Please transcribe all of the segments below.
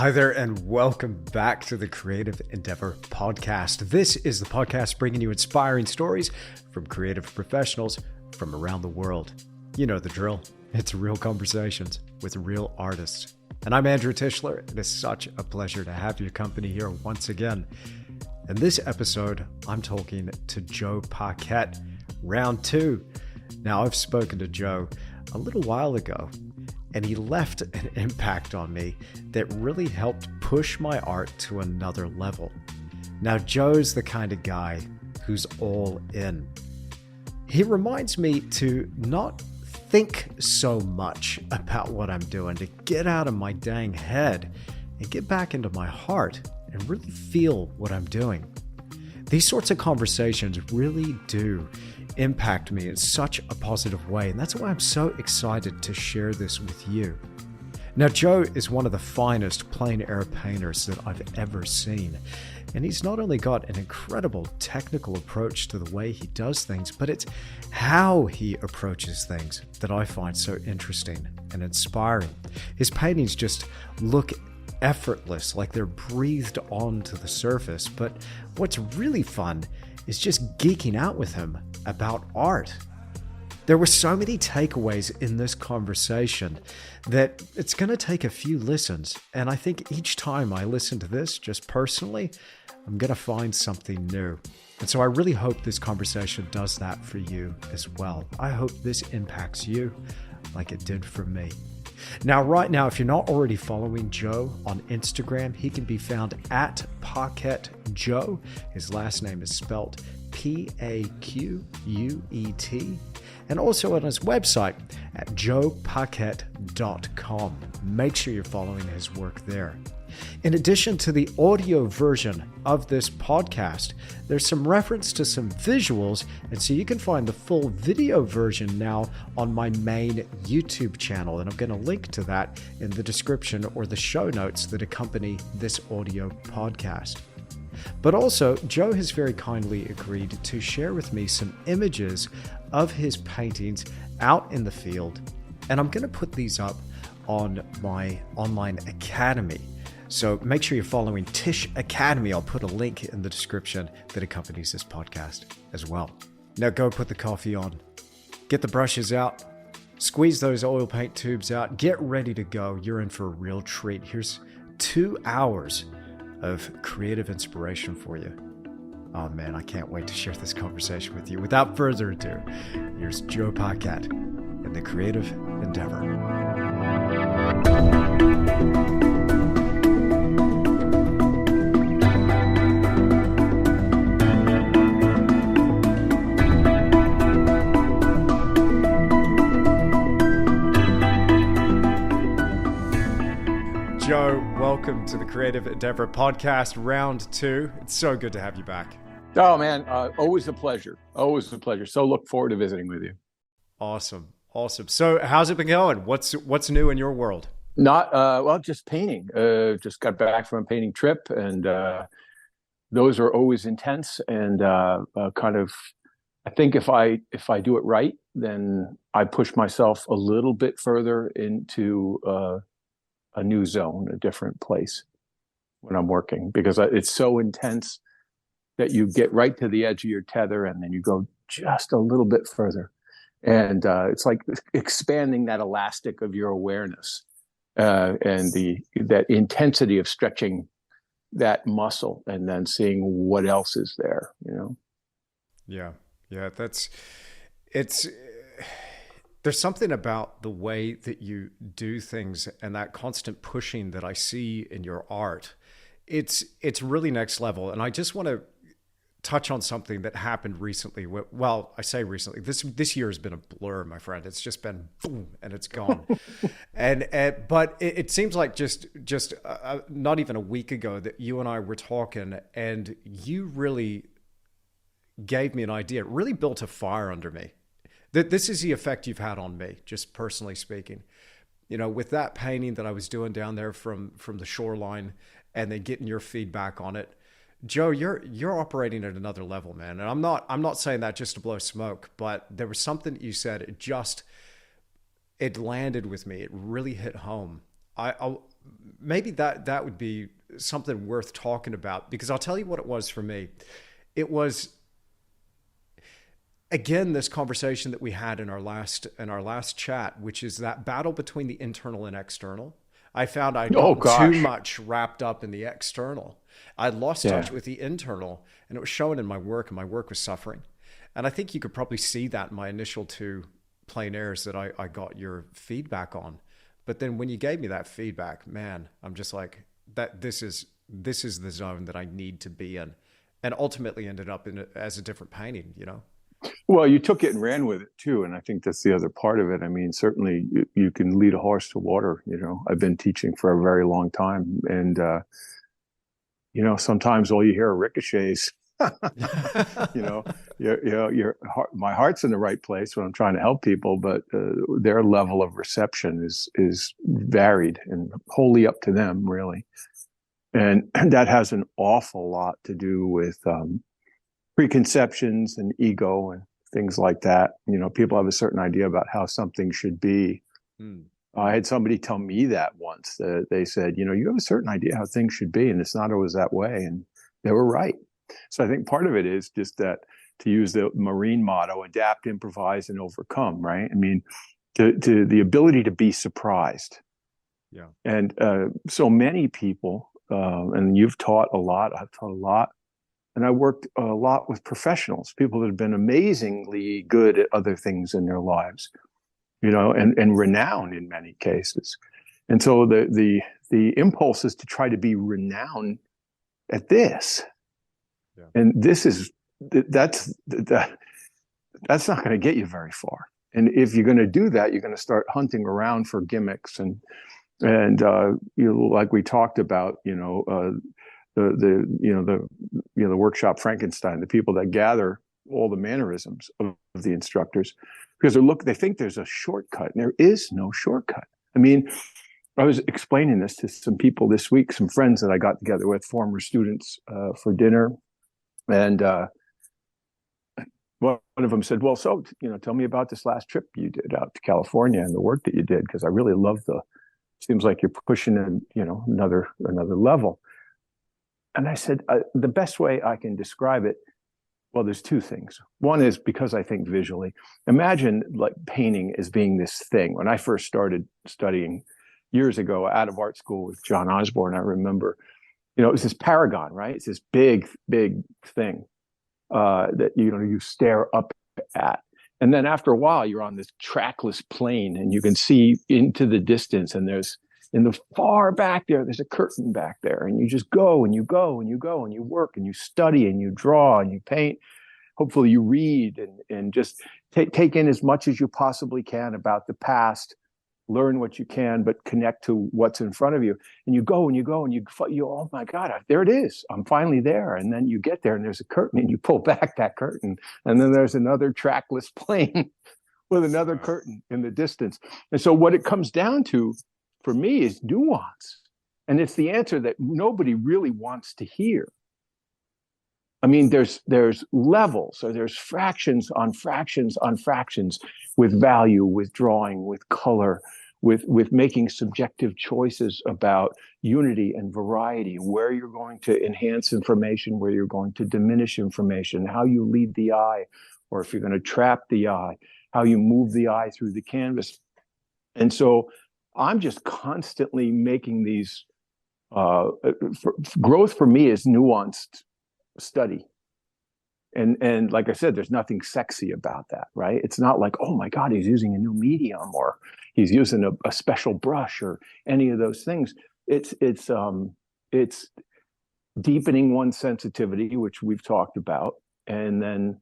Hi there, and welcome back to the Creative Endeavour podcast. This is the podcast bringing you inspiring stories from creative professionals from around the world. You know the drill. It's real conversations with real artists. And I'm Andrew Tischler. It is such a pleasure to have your company here once again. In this episode, I'm talking to Joe Paquet, round two. Now, I've spoken to Joe a little while ago, and he left an impact on me that really helped push my art to another level. Now, Joe's the kind of guy who's all in. He reminds me to not think so much about what I'm doing, to get out of my dang head and get back into my heart and really feel what I'm doing. These sorts of conversations really do impact me in such a positive way, and that's why I'm so excited to share this with you. Now, Joe is one of the finest plein air painters that I've ever seen, and he's not only got an incredible technical approach to the way he does things, but it's how he approaches things that I find so interesting and inspiring. His paintings just look effortless, like they're breathed onto the surface, but what's really fun is just geeking out with him about art. There were so many takeaways in this conversation that it's going to take a few listens. And I think each time I listen to this, just personally, I'm going to find something new. And so I really hope this conversation does that for you as well. I hope this impacts you like it did for me. Now, right now, if you're not already following Joe on Instagram, he can be found at Paquet Joe. His last name is spelled Paquet, and also on his website at joepaquet.com. Make sure you're following his work there. In addition to the audio version of this podcast, there's some reference to some visuals, and so you can find the full video version now on my main YouTube channel, and I'm going to link to that in the description or the show notes that accompany this audio podcast. But also, Joe has very kindly agreed to share with me some images of his paintings out in the field, and I'm going to put these up on my online academy. So make sure you're following Tish Academy. I'll put a link in the description that accompanies this podcast as well. Now go put the coffee on, get the brushes out, squeeze those oil paint tubes out, get ready to go. You're in for a real treat. Here's 2 hours of creative inspiration for you. Oh man, I can't wait to share this conversation with you. Without further ado, here's Joe Paquet in the Creative Endeavour. Joe, welcome to the Creative Endeavour podcast, round two. It's so good to have you back. Oh man, always a pleasure. Always a pleasure. So look forward to visiting with you. Awesome. So how's it been going? What's new in your world? Just painting. Just got back from a painting trip, and those are always intense. And I think if I do it right, then I push myself a little bit further into a new zone, a different place when I'm working, because it's so intense that you get right to the edge of your tether and then you go just a little bit further. And it's like expanding that elastic of your awareness and that intensity of stretching that muscle and then seeing what else is there, you know? Yeah. There's something about the way that you do things and that constant pushing that I see in your art. It's really next level. And I just want to touch on something that happened recently. Well, I say recently, this year has been a blur, my friend. It's just been boom and it's gone. But it seems like just not even a week ago that you and I were talking, and you really gave me an idea. It really built a fire under me. This is the effect you've had on me, just personally speaking. You know, with that painting that I was doing down there from the shoreline, and then getting your feedback on it, Joe, you're operating at another level, man. And I'm not saying that just to blow smoke, but there was something that you said. It landed with me. It really hit home. maybe that would be something worth talking about, because I'll tell you what it was for me. It was, again, this conversation that we had in our last chat, which is that battle between the internal and external. I found I'd Oh gotten too gosh. much wrapped up in the external. I'd lost touch Yeah. with the internal, and it was showing in my work, and my work was suffering. And I think you could probably see that in my initial two plein airs that I got your feedback on. But then when you gave me that feedback, man, I'm just like, that this is the zone that I need to be in, and ultimately ended up in it as a different painting, you know? Well, you took it and ran with it too, and I think that's the other part of it. I mean, certainly you can lead a horse to water. You know, I've been teaching for a very long time, and sometimes all you hear are ricochets. you know, my heart's in the right place when I'm trying to help people, but their level of reception is varied and wholly up to them, really. And that has an awful lot to do with preconceptions and ego and things like that. You know, people have a certain idea about how something should be. Mm. I had somebody tell me that once. They said, you have a certain idea how things should be, and it's not always that way. And they were right. So I think part of it is just that, to use the Marine motto, adapt, improvise, and overcome, right? I mean, to the ability to be surprised. Yeah. And so many people, and you've taught a lot, I've taught a lot, and I worked a lot with professionals, people that have been amazingly good at other things in their lives, and renowned in many cases. And so the impulse is to try to be renowned at this. Yeah. And that's not going to get you very far. And if you're going to do that, you're going to start hunting around for gimmicks and like we talked about, the workshop Frankenstein, the people that gather all the mannerisms of the instructors, because they think there's a shortcut, and there is no shortcut. I mean, I was explaining this to some people this week, some friends that I got together with, former students, for dinner, and one of them said, "Well, so tell me about this last trip you did out to California and the work that you did, because I really love seems like you're pushing in, another level." And I said, the best way I can describe it, well, there's two things. One is because I think visually. Imagine like painting as being this thing. When I first started studying years ago out of art school with John Osborne, I remember, it was this paragon, right? It's this big, big thing that you stare up at. And then after a while, you're on this trackless plane, and you can see into the distance, and in the far back there's a curtain back there, and you just go and you go and you go and you work and you study and you draw and you paint. Hopefully you read and just take in as much as you possibly can about the past, learn what you can, but connect to what's in front of you. And you go and you go and you, oh my God, there it is. I'm finally there. And then you get there and there's a curtain, and you pull back that curtain, and then there's another trackless plane with another curtain in the distance. And so what it comes down to for me is nuance. And it's the answer that nobody really wants to hear. I mean, there's levels, or there's fractions on fractions on fractions, with value, with drawing, with color, with making subjective choices about unity and variety, where you're going to enhance information, where you're going to diminish information, how you lead the eye, or if you're going to trap the eye, how you move the eye through the canvas. And so I'm just constantly making these, growth for me is nuanced study. And like I said, there's nothing sexy about that, right? It's not like, oh my God, he's using a new medium, or he's using a special brush, or any of those things. It's deepening one's sensitivity, which we've talked about, and then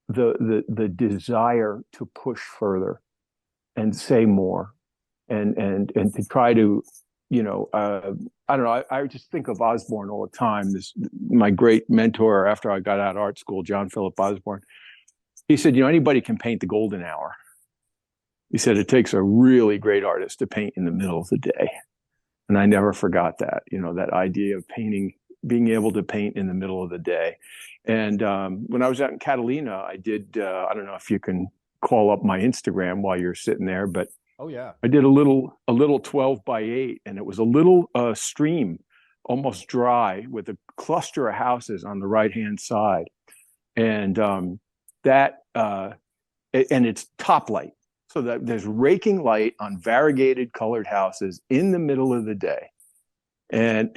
the desire to push further and say more, and to try to, I don't know. I just think of Osborne all the time. My great mentor after I got out of art school, John Philip Osborne. He said, anybody can paint the golden hour. He said it takes a really great artist to paint in the middle of the day. And I never forgot that, that idea of painting, being able to paint in the middle of the day. And when I was out in Catalina, I did, I don't know if you can call up my Instagram while you're sitting there, but Oh yeah. I did a little 12 by 8, and it was a little stream, almost dry, with a cluster of houses on the right hand side, and that and it's top light, so that there's raking light on variegated colored houses in the middle of the day. And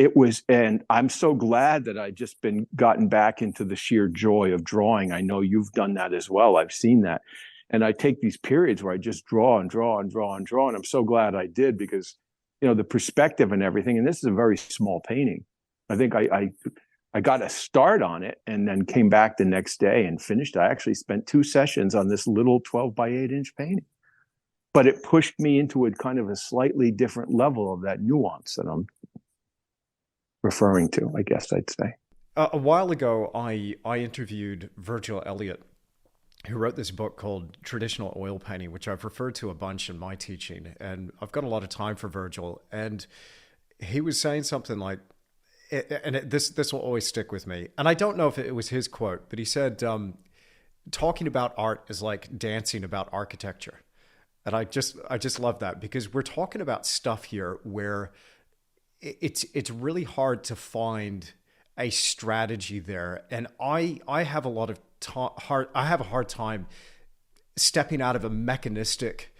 I'm so glad that I just been gotten back into the sheer joy of drawing. I know you've done that as well. I've seen that. And I take these periods where I just draw and draw and draw and draw. And I'm so glad I did, because, the perspective and everything. And this is a very small painting. I think I got a start on it and then came back the next day and finished. I actually spent 2 sessions on this little 12 by 8-inch painting. But it pushed me into a kind of a slightly different level of that nuance that I'm referring to, I guess I'd say. A while ago, I interviewed Virgil Elliott, who wrote this book called Traditional Oil Painting, which I've referred to a bunch in my teaching. And I've got a lot of time for Virgil. And he was saying something like, this will always stick with me. And I don't know if it was his quote, but he said, talking about art is like dancing about architecture. And I just love that, because we're talking about stuff here where it's really hard to find a strategy there. And I have a lot of I have a hard time stepping out of a mechanistic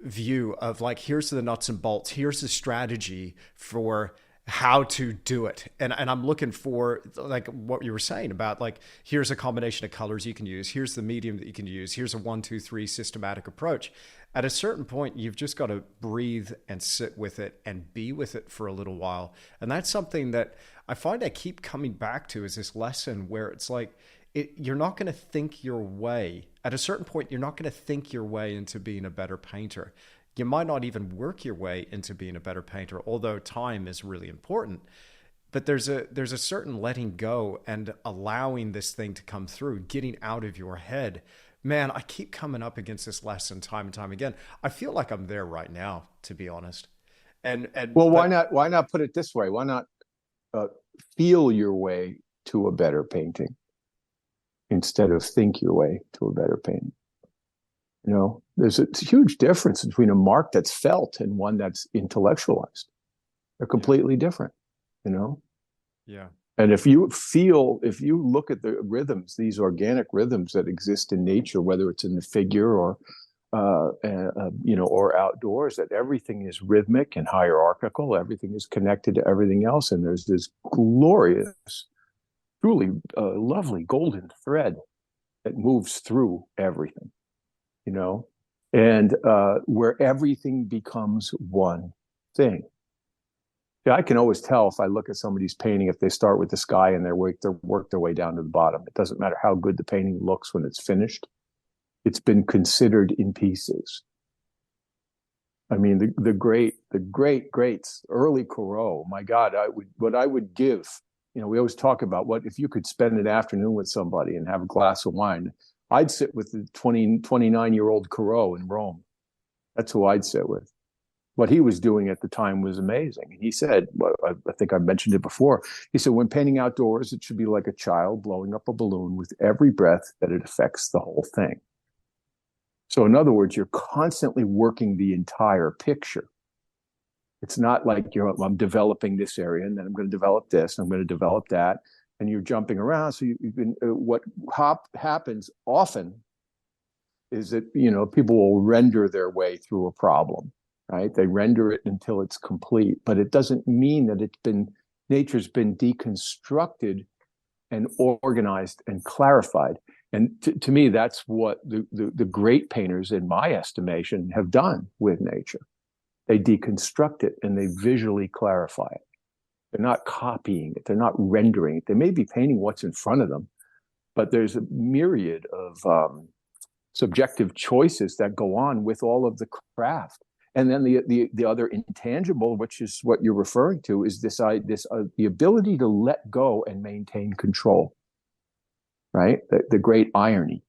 view of like, here's the nuts and bolts, here's the strategy for how to do it. And I'm looking for, like what you were saying about, like, here's a combination of colors you can use, here's the medium that you can use, here's a 1, 2, 3 systematic approach. At a certain point, you've just got to breathe and sit with it and be with it for a little while. And that's something that I find I keep coming back to, is this lesson where it's like, you're not going to think your way. At a certain point, you're not going to think your way into being a better painter. You might not even work your way into being a better painter, although time is really important. But there's a certain letting go and allowing this thing to come through, getting out of your head. Man, I keep coming up against this lesson time and time again. I feel like I'm there right now, to be honest. Well, why not put it this way? Why not feel your way to a better painting instead of think your way to a better painting? There's a huge difference between a mark that's felt and one that's intellectualized. They're completely different, Yeah. And if you look at the rhythms, these organic rhythms that exist in nature, whether it's in the figure or or outdoors, that everything is rhythmic and hierarchical, everything is connected to everything else, and there's this glorious, truly lovely golden thread that moves through everything, and where everything becomes one thing. Yeah, I can always tell if I look at somebody's painting, if they start with the sky and they work their way down to the bottom. It doesn't matter how good the painting looks when it's finished. It's been considered in pieces. I mean, the greats, early Corot. My God, what I would give. We always talk about what if you could spend an afternoon with somebody and have a glass of wine. I'd sit with the 29-year-old Corot in Rome. That's who I'd sit with. What he was doing at the time was amazing. And he said, well, I think I mentioned it before, he said, when painting outdoors, it should be like a child blowing up a balloon with every breath that it affects the whole thing. So in other words, you're constantly working the entire picture. It's not like I'm developing this area and then I'm going to develop this, and I'm going to develop that, and you're jumping around. So what happens often is that, people will render their way through a problem. Right? They render it until it's complete, but it doesn't mean that nature's been deconstructed and organized and clarified. And to me, that's what the great painters, in my estimation, have done with nature. They deconstruct it and they visually clarify it. They're not copying it. They're not rendering it. They may be painting what's in front of them, but there's a myriad of subjective choices that go on with all of the craft. And then the other intangible, which is what you're referring to, is the ability to let go and maintain control, right? The great irony,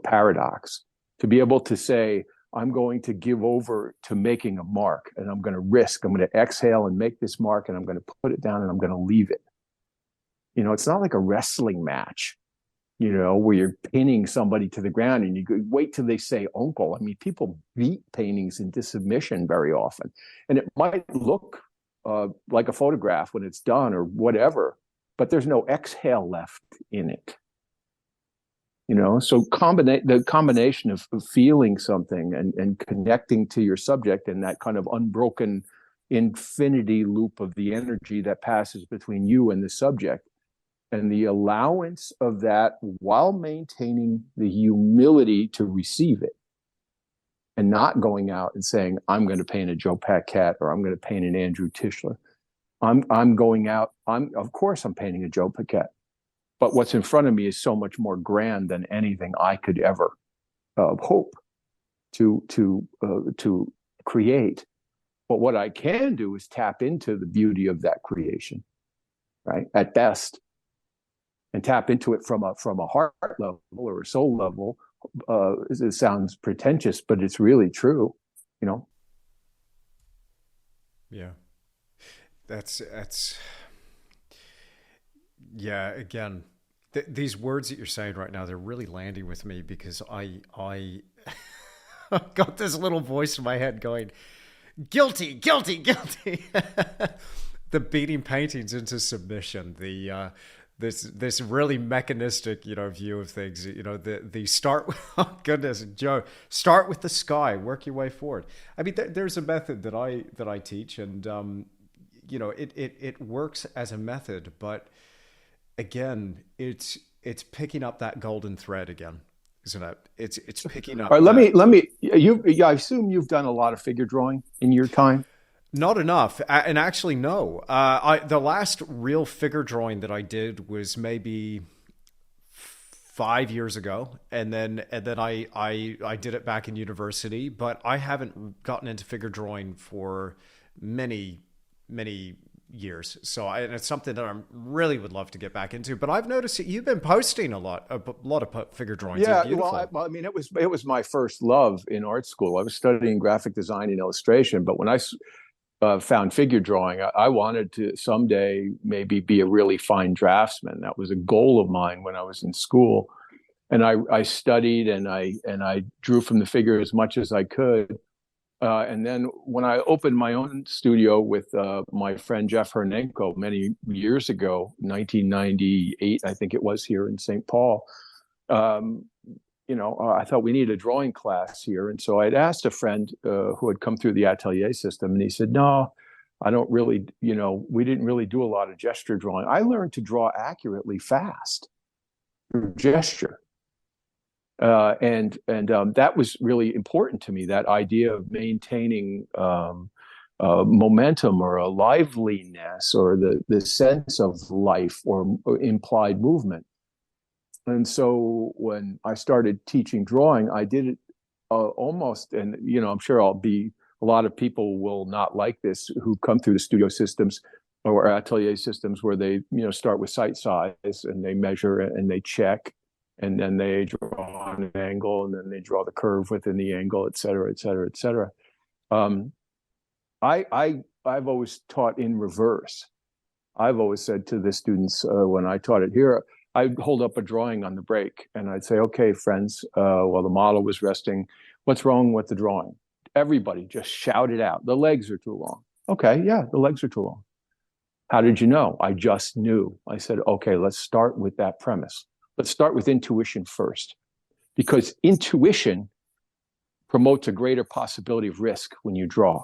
paradox, to be able to say, I'm going to give over to making a mark, and I'm going to exhale and make this mark, and I'm going to put it down, and I'm going to leave it. It's not like a wrestling match. where you're pinning somebody to the ground and you go, wait till they say uncle. I mean, people beat paintings into submission very often. And it might look like a photograph when it's done or whatever, but there's no exhale left in it. So the combination of feeling something and connecting to your subject and that kind of unbroken infinity loop of the energy that passes between you and the subject, and the allowance of that while maintaining the humility to receive it and not going out and saying, I'm going to paint a Joe Paquet or I'm going to paint an Andrew Tischler. I'm going out. Of course I'm painting a Joe Paquet, but what's in front of me is so much more grand than anything I could ever hope to create. But what I can do is tap into the beauty of that creation, right? At best, and tap into it from a heart level or a soul level. It sounds pretentious, but it's really true, Yeah. That's yeah, again, these words that you're saying right now, they're really landing with me, because I got this little voice in my head going, guilty, guilty, guilty. The beating paintings into submission, the this really mechanistic, view of things, the start with, oh goodness, Joe, start with the sky, work your way forward. I mean, there's a method that I teach, and it works as a method, but again, it's picking up that golden thread again, isn't it? It's picking up. All right, let me. I assume you've done a lot of figure drawing in your time. Not enough, and actually, no. The last real figure drawing that I did was maybe 5 years ago, and then I did it back in university. But I haven't gotten into figure drawing for many years. So it's something that I really would love to get back into. But I've noticed that you've been posting a lot of figure drawings. Yeah, well, I mean, it was my first love in art school. I was studying graphic design and illustration, but when I found figure drawing, I wanted to someday maybe be a really fine draftsman. That was a goal of mine when I was in school, and I studied and I drew from the figure as much as I could. And then when I opened my own studio with my friend Jeff Hernenko many years ago, 1998, I think it was, here in St. Paul, I thought we needed a drawing class here. And so I'd asked a friend who had come through the atelier system, and he said, no, I don't really, we didn't really do a lot of gesture drawing. I learned to draw accurately fast through gesture. And that was really important to me, that idea of maintaining momentum or a liveliness or the sense of life or implied movement. And so when I started teaching drawing, I did it almost, and I'm sure a lot of people will not like this who come through the studio systems or atelier systems where they start with sight size and they measure and they check, and then they draw an angle, and then they draw the curve within the angle, et cetera, et cetera, et cetera. I've always taught in reverse. I've always said to the students when I taught it here, I'd hold up a drawing on the break and I'd say, okay, friends, while the model was resting, what's wrong with the drawing? Everybody just shouted out, the legs are too long. Okay, yeah, the legs are too long. How did you know? I just knew. I said, okay, let's start with that premise. Let's start with intuition first, because intuition promotes a greater possibility of risk when you draw.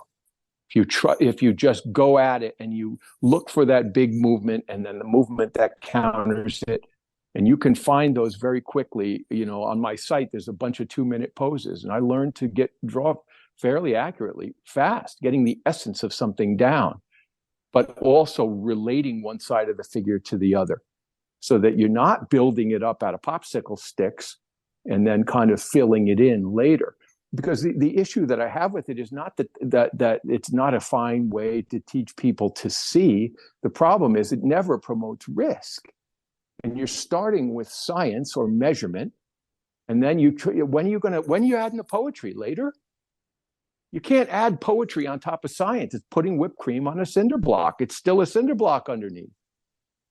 If you just go at it and you look for that big movement and then the movement that counters it, and you can find those very quickly. On my site, there's a bunch of 2-minute poses, and I learned to draw fairly accurately, fast, getting the essence of something down, but also relating one side of the figure to the other, so that you're not building it up out of popsicle sticks and then kind of filling it in later. Because the issue that I have with it is not that it's not a fine way to teach people to see. The problem is it never promotes risk. And you're starting with science or measurement, and then when you add in the poetry later? You can't add poetry on top of science. It's putting whipped cream on a cinder block. It's still a cinder block underneath.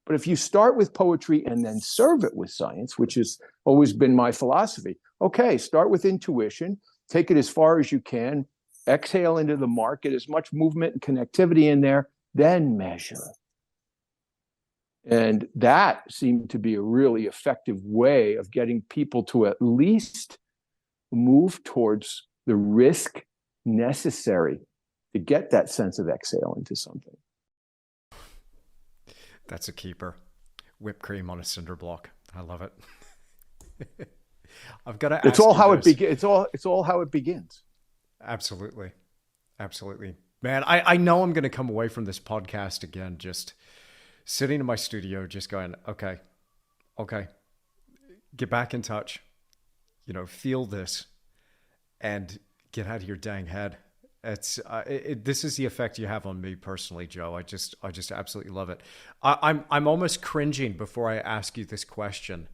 But if you start with poetry and then serve it with science, which has always been my philosophy, okay, start with intuition, take it as far as you can, exhale into the mark, get as much movement and connectivity in there, then measure. And that seemed to be a really effective way of getting people to at least move towards the risk necessary to get that sense of exhale into something. That's a keeper. Whipped cream on a cinder block. I love it. I've got to ask it's all you how this. it begins. It's all how it begins. Absolutely. Absolutely. Man, I know I'm going to come away from this podcast again, just sitting in my studio, just going, okay, get back in touch, feel this and get out of your dang head. It's this is the effect you have on me personally, Joe. I just absolutely love it. I'm almost cringing before I ask you this question.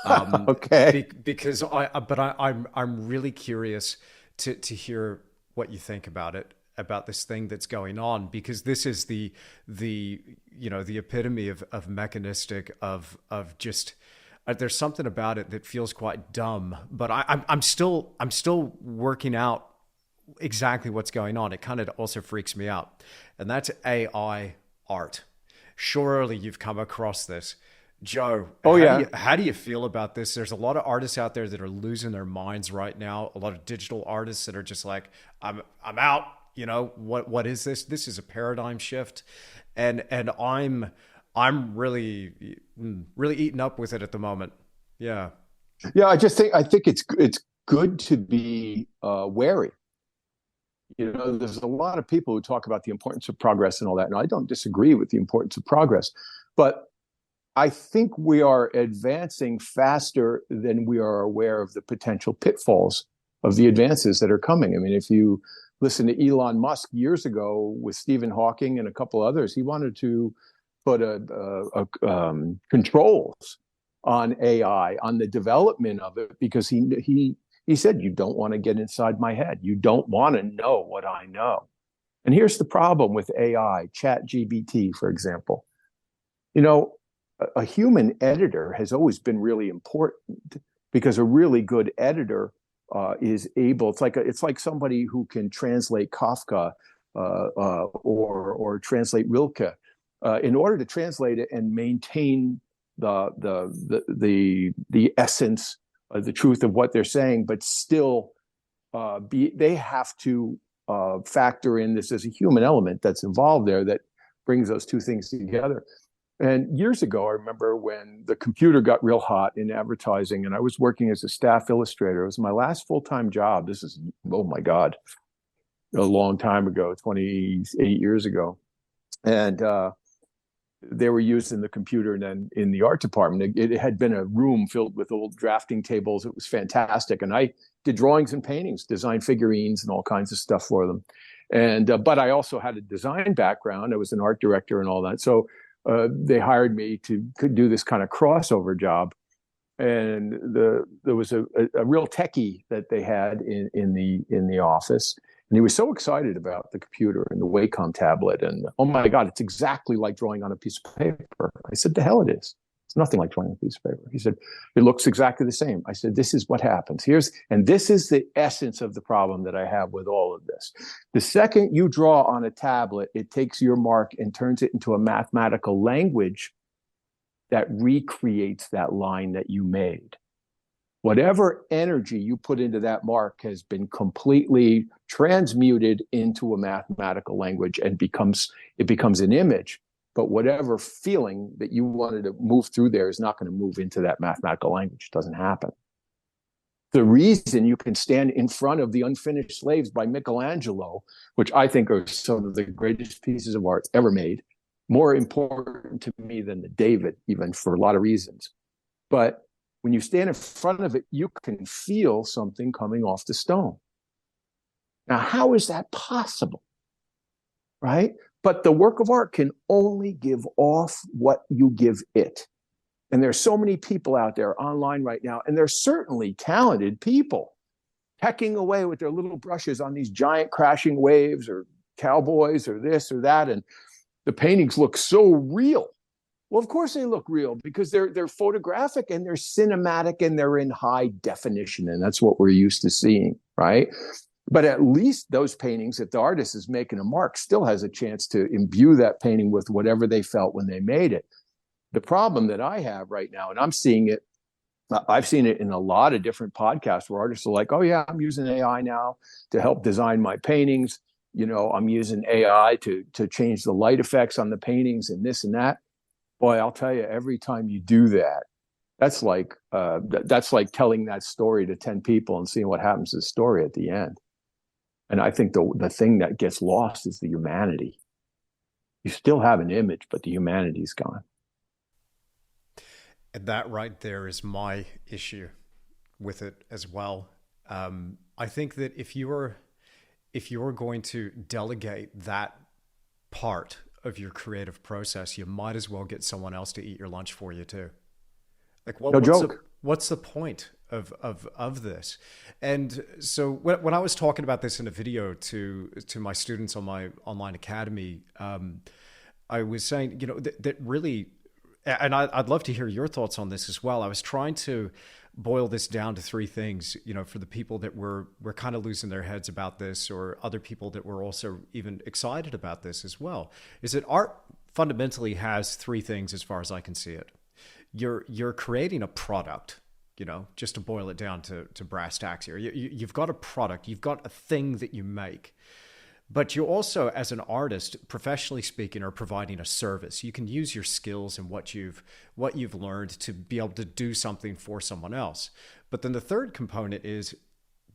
Okay. Because I'm really curious to hear what you think about it, about this thing that's going on, because this is the epitome of mechanistic of just there's something about it that feels quite dumb, but I'm still working out exactly what's going on. It kind of also freaks me out, and that's AI art. Surely you've come across this, Joe. How do you feel about this? There's a lot of artists out there that are losing their minds right now. A lot of digital artists that are just like, I'm out. What is this? This is a paradigm shift, and I'm really eaten up with it at the moment. Yeah. I think it's good to be wary. There's a lot of people who talk about the importance of progress and all that, and I don't disagree with the importance of progress, but I think we are advancing faster than we are aware of the potential pitfalls of the advances that are coming. I mean, if you listen to Elon Musk years ago with Stephen Hawking and a couple others, he wanted to put controls on AI, on the development of it, because he said, you don't want to get inside my head. You don't want to know what I know. And here's the problem with AI, ChatGPT, for example. A human editor has always been really important, because a really good editor is able. It's like somebody who can translate Kafka or translate Rilke. In order to translate it and maintain the essence, the truth of what they're saying, but still they have to factor in this as a human element that's involved there that brings those two things together. And years ago, I remember when the computer got real hot in advertising, and I was working as a staff illustrator. It was my last full-time job. This is, oh my God, a long time ago, 28 years ago. And they were using the computer then in the art department. It had been a room filled with old drafting tables. It was fantastic. And I did drawings and paintings, designed figurines and all kinds of stuff for them. And but I also had a design background. I was an art director and all that. So they hired me to do this kind of crossover job. And there was a real techie that they had in the office. And he was so excited about the computer and the Wacom tablet. And oh my God, it's exactly like drawing on a piece of paper. I said, the hell it is. It's nothing like drawing on a piece of paper. He said, it looks exactly the same. I said, this is what happens. And this is the essence of the problem that I have with all of this. The second you draw on a tablet, it takes your mark and turns it into a mathematical language that recreates that line that you made. Whatever energy you put into that mark has been completely transmuted into a mathematical language and it becomes an image. But whatever feeling that you wanted to move through there is not going to move into that mathematical language. It doesn't happen. The reason you can stand in front of the Unfinished Slaves by Michelangelo, which I think are some of the greatest pieces of art ever made, more important to me than the David, even, for a lot of reasons. But when you stand in front of it, you can feel something coming off the stone. Now, how is that possible? Right? But the work of art can only give off what you give it. And there's so many people out there online right now, and they're certainly talented people pecking away with their little brushes on these giant crashing waves or cowboys or this or that. And the paintings look so real. Well, of course they look real because they're photographic and they're cinematic and they're in high definition, and that's what we're used to seeing, right? But at least those paintings, if the artist is making a mark, still has a chance to imbue that painting with whatever they felt when they made it. The problem that I have right now, and I've seen it in a lot of different podcasts where artists are like, oh yeah, I'm using AI now to help design my paintings. I'm using AI to change the light effects on the paintings and this and that. Boy, I'll tell you, every time you do that, that's like telling that story to 10 people and seeing what happens to the story at the end. And I think the thing that gets lost is the humanity. You still have an image, but the humanity's gone. And that right there is my issue with it as well. I think that if you're going to delegate that part of your creative process, you might as well get someone else to eat your lunch for you too. Like, no joke. What's the point of this? And so when I was talking about this in a video to my students on my online academy, I was saying, that really, and I'd love to hear your thoughts on this as well. I was trying to boil this down to three things, for the people that were kind of losing their heads about this, or other people that were also even excited about this as well, is that art fundamentally has three things as far as I can see it. You're creating a product, just to boil it down to brass tacks here. You've got a product, you've got a thing that you make. But you also, as an artist, professionally speaking, are providing a service. You can use your skills and what you've learned to be able to do something for someone else. But then the third component is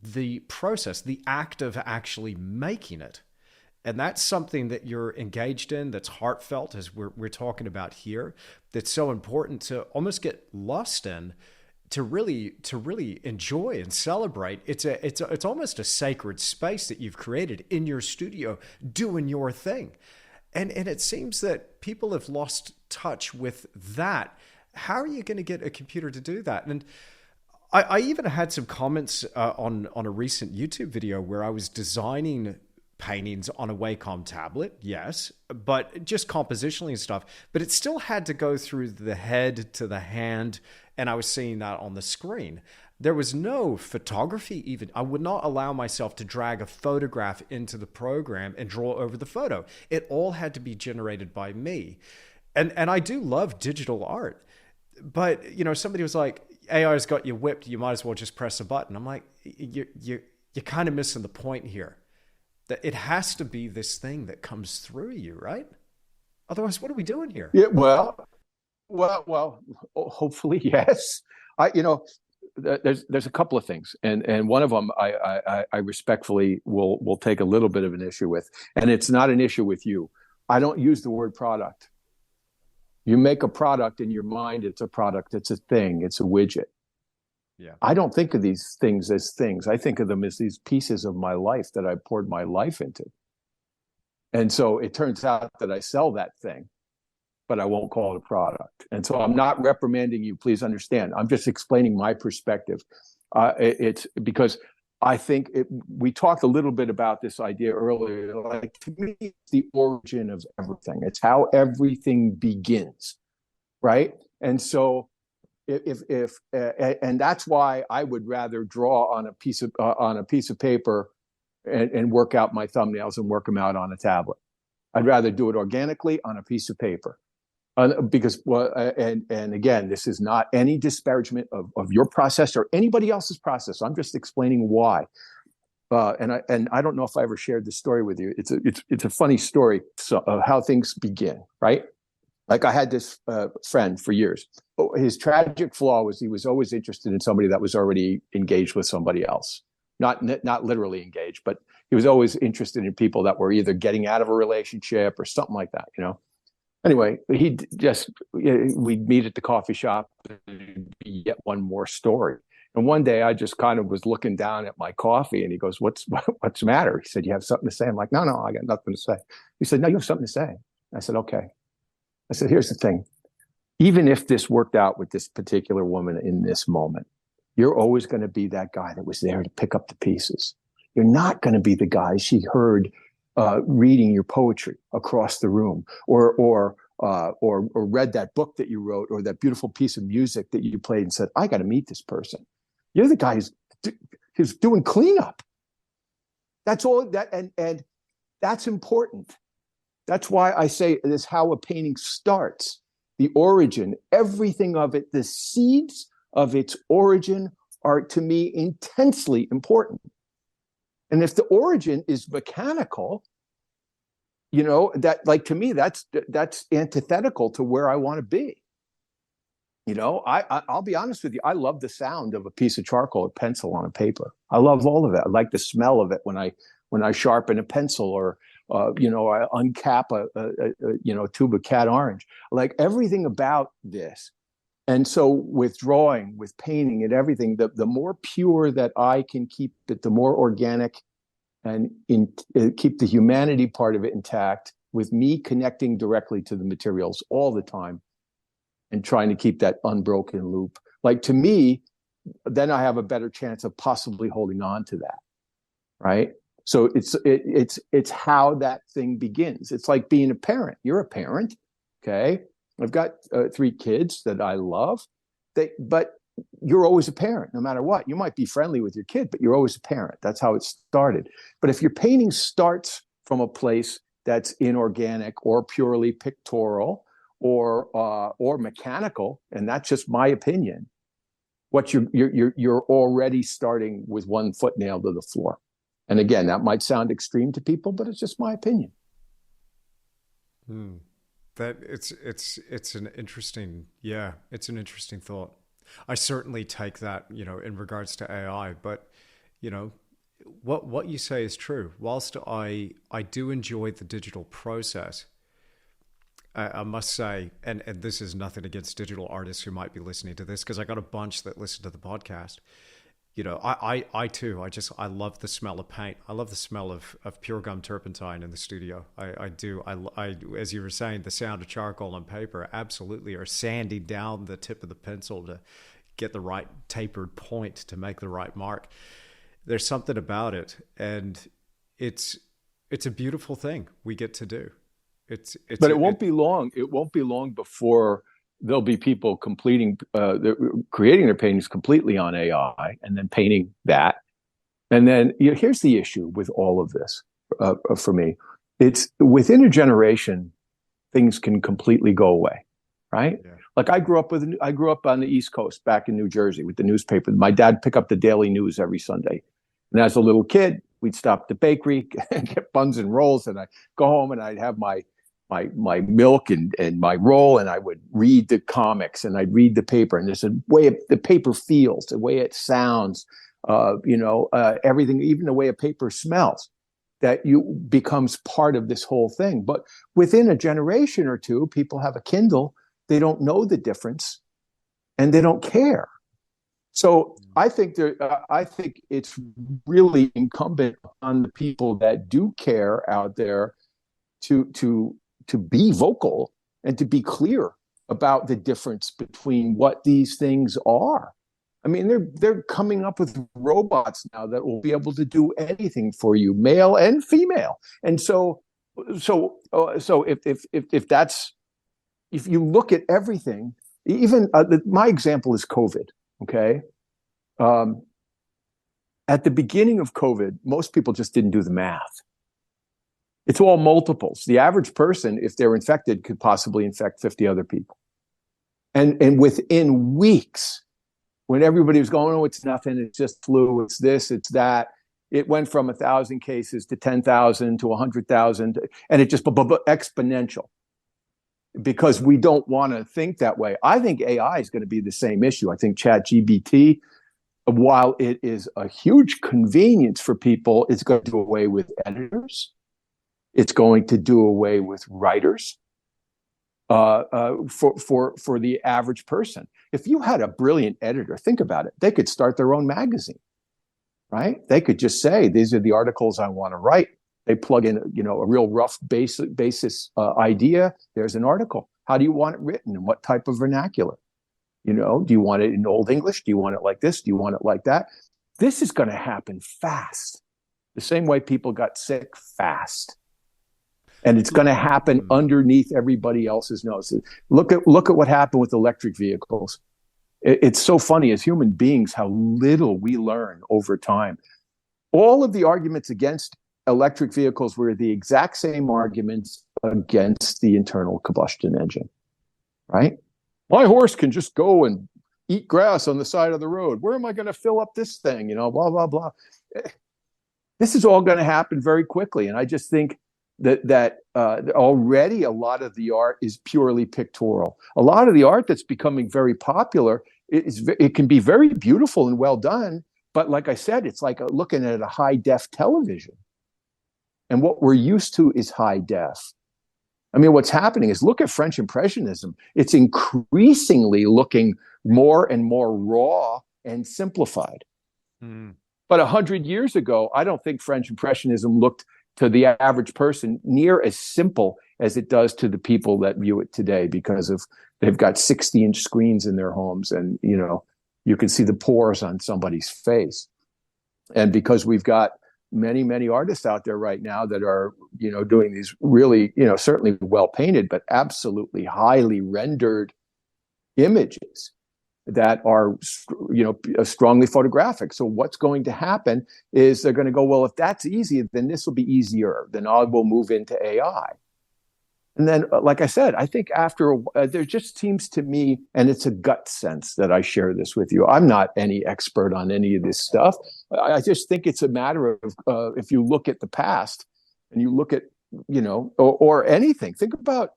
the process, the act of actually making it. And that's something that you're engaged in, that's heartfelt, as we're talking about here, that's so important to almost get lost in, to really enjoy and celebrate. It's almost a sacred space that you've created in your studio doing your thing. And it seems that people have lost touch with that. How are you going to get a computer to do that? And I even had some comments on a recent YouTube video where I was designing paintings on a Wacom tablet, yes, but just compositionally and stuff. But it still had to go through the head to the hand, and I was seeing that on the screen. There was no photography even. I would not allow myself to drag a photograph into the program and draw over the photo. It all had to be generated by me. And I do love digital art. But, somebody was like, AI's got you whipped, you might as well just press a button. I'm like, you're kind of missing the point here. That it has to be this thing that comes through you, right? Otherwise, what are we doing here? Yeah, well, hopefully, yes. There's a couple of things, and one of them I respectfully will take a little bit of an issue with, and it's not an issue with you. I don't use the word product. You make a product in your mind, it's a product, it's a thing, it's a widget. Yeah. I don't think of these things as things. I think of them as these pieces of my life that I poured my life into. And so it turns out that I sell that thing, but I won't call it a product. And so I'm not reprimanding you. Please understand. I'm just explaining my perspective. It's because I think we talked a little bit about this idea earlier. Like, to me, it's the origin of everything. It's how everything begins, right? And so and that's why I would rather draw on a piece of paper and work out my thumbnails and work them out on a tablet. I'd rather do it organically on a piece of paper, because and again, this is not any disparagement of your process or anybody else's process. I'm just explaining why. And I don't know if I ever shared this story with you. It's a funny story of how things begin, right? Like, I had this friend for years. His tragic flaw was he was always interested in somebody that was already engaged with somebody else. Not literally engaged, but he was always interested in people that were either getting out of a relationship or something like that, Anyway, we'd meet at the coffee shop and yet one more story. And one day I just kind of was looking down at my coffee, and he goes, what's the matter? He said, you have something to say? I'm like, no, I got nothing to say. He said, no, you have something to say. I said, okay. I said, here's the thing. Even if this worked out with this particular woman in this moment, you're always going to be that guy that was there to pick up the pieces. You're not going to be the guy she heard reading your poetry across the room, or or read that book that you wrote, or that beautiful piece of music that you played, and said, I got to meet this person. You're the guy who's doing cleanup. That's all that, and that's important. That's why I say it is how a painting starts. The origin, everything of it, the seeds of its origin are, to me, intensely important. And if the origin is mechanical, that, like, to me, that's antithetical to where I want to be. I'll be honest with you. I love the sound of a piece of charcoal or pencil on a paper. I love all of it. I like the smell of it when I sharpen a pencil, or I uncap a tube of cat orange. I like everything about this. And so with drawing, with painting, and everything, the more pure that I can keep it, the more organic, and keep the humanity part of it intact, with me connecting directly to the materials all the time and trying to keep that unbroken loop. Like, to me, then I have a better chance of possibly holding on to that, right? So it's how that thing begins. It's like being a parent. You're a parent, okay? I've got 3 kids that I love, but you're always a parent, no matter what. You might be friendly with your kid, but you're always a parent. That's how it started. But if your painting starts from a place that's inorganic or purely pictorial or mechanical, and that's just my opinion, what you're already starting with one foot nailed to the floor. And again, that might sound extreme to people, but it's just my opinion. That it's an interesting thought. I certainly take that, in regards to AI, but what you say is true. Whilst I do enjoy the digital process, I must say, and this is nothing against digital artists who might be listening to this, because I got a bunch that listen to the podcast. I too, I love the smell of paint. I love the smell of pure gum turpentine in the studio. I do. I, as you were saying, the sound of charcoal on paper, absolutely, or sanding down the tip of the pencil to get the right tapered point to make the right mark. There's something about it, and it's a beautiful thing we get to do. But it won't be long. It won't be long before there'll be people creating their paintings completely on AI, and then painting that. And then here's the issue with all of this. For me, it's within a generation, things can completely go away, right? Yeah. Like I grew up on the East Coast, back in New Jersey, with the newspaper. My dad picked up the Daily News every Sunday, and as a little kid, we'd stop at the bakery and get buns and rolls, and I'd go home and I'd have my milk and my roll, and I would read the comics, and I'd read the paper, and there's a way the paper feels, the way it sounds, everything, even the way a paper smells, that becomes part of this whole thing. But within a generation or two, people have a Kindle, they don't know the difference, and they don't care. So I think it's really incumbent on the people that do care out there to be vocal and to be clear about the difference between what these things are. I mean, they're coming up with robots now that will be able to do anything for you, male and female. And so if you look at everything, even my example is COVID. Okay, at the beginning of COVID, most people just didn't do the math. It's all multiples. The average person, if they're infected, could possibly infect 50 other people. And within weeks, when everybody was going, oh, it's nothing, it's just flu, it's this, it's that, it went from 1,000 cases to 10,000 to 100,000, and it just exponential, because we don't want to think that way. I think AI is going to be the same issue. I think ChatGPT, while it is a huge convenience for people, it's going to do away with editors. It's going to do away with writers for the average person. If you had a brilliant editor, think about it. They could start their own magazine, right? They could just say, these are the articles I want to write. They plug in, a real rough basis idea. There's an article. How do you want it written? And what type of vernacular? Do you want it in Old English? Do you want it like this? Do you want it like that? This is going to happen fast. The same way people got sick fast. And it's going to happen underneath everybody else's nose. Look at what happened with electric vehicles. It's so funny as human beings how little we learn over time. All of the arguments against electric vehicles were the exact same arguments against the internal combustion engine, right? My horse can just go and eat grass on the side of the road. Where am I going to fill up this thing? You know, blah, blah, blah. This is all going to happen very quickly. And I just think that already a lot of the art is purely pictorial. A lot of the art that's becoming very popular, it can be very beautiful and well done. But like I said, it's like looking at a high def television. And what we're used to is high def. I mean, what's happening is look at French Impressionism. It's increasingly looking more and more raw and simplified. But 100 years ago, I don't think French Impressionism looked to the average person near as simple as it does to the people that view it today, because of they've got 60-inch screens in their homes, and you know, you can see the pores on somebody's face. And because we've got many, many artists out there right now that are, you know, doing these really, you know, certainly well painted, but absolutely highly rendered images that are, you know, strongly photographic. So what's going to happen is they're going to go, well, if that's easy, then this will be easier. Then I will move into AI. And then, like I said, I think after there just seems to me, and it's a gut sense that I share this with you. I'm not any expert on any of this stuff. I just think it's a matter of if you look at the past and you look at, you know, or anything, think about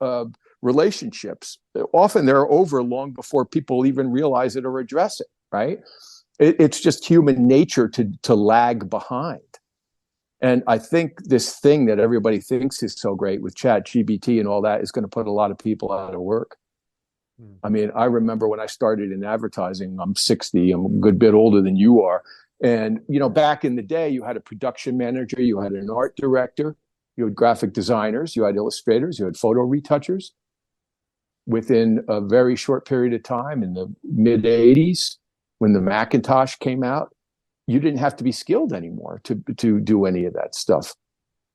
relationships. Often they're over long before people even realize it or address it, right? It's just human nature to lag behind. And I think this thing that everybody thinks is so great with ChatGPT and all that is going to put a lot of people out of work. I mean, I remember when I started in advertising, I'm 60, I'm a good bit older than you are. And, you know, back in the day, you had a production manager, you had an art director, you had graphic designers, you had illustrators, you had photo retouchers. Within a very short period of time, in the mid 80s, when the Macintosh came out, you didn't have to be skilled anymore to do any of that stuff.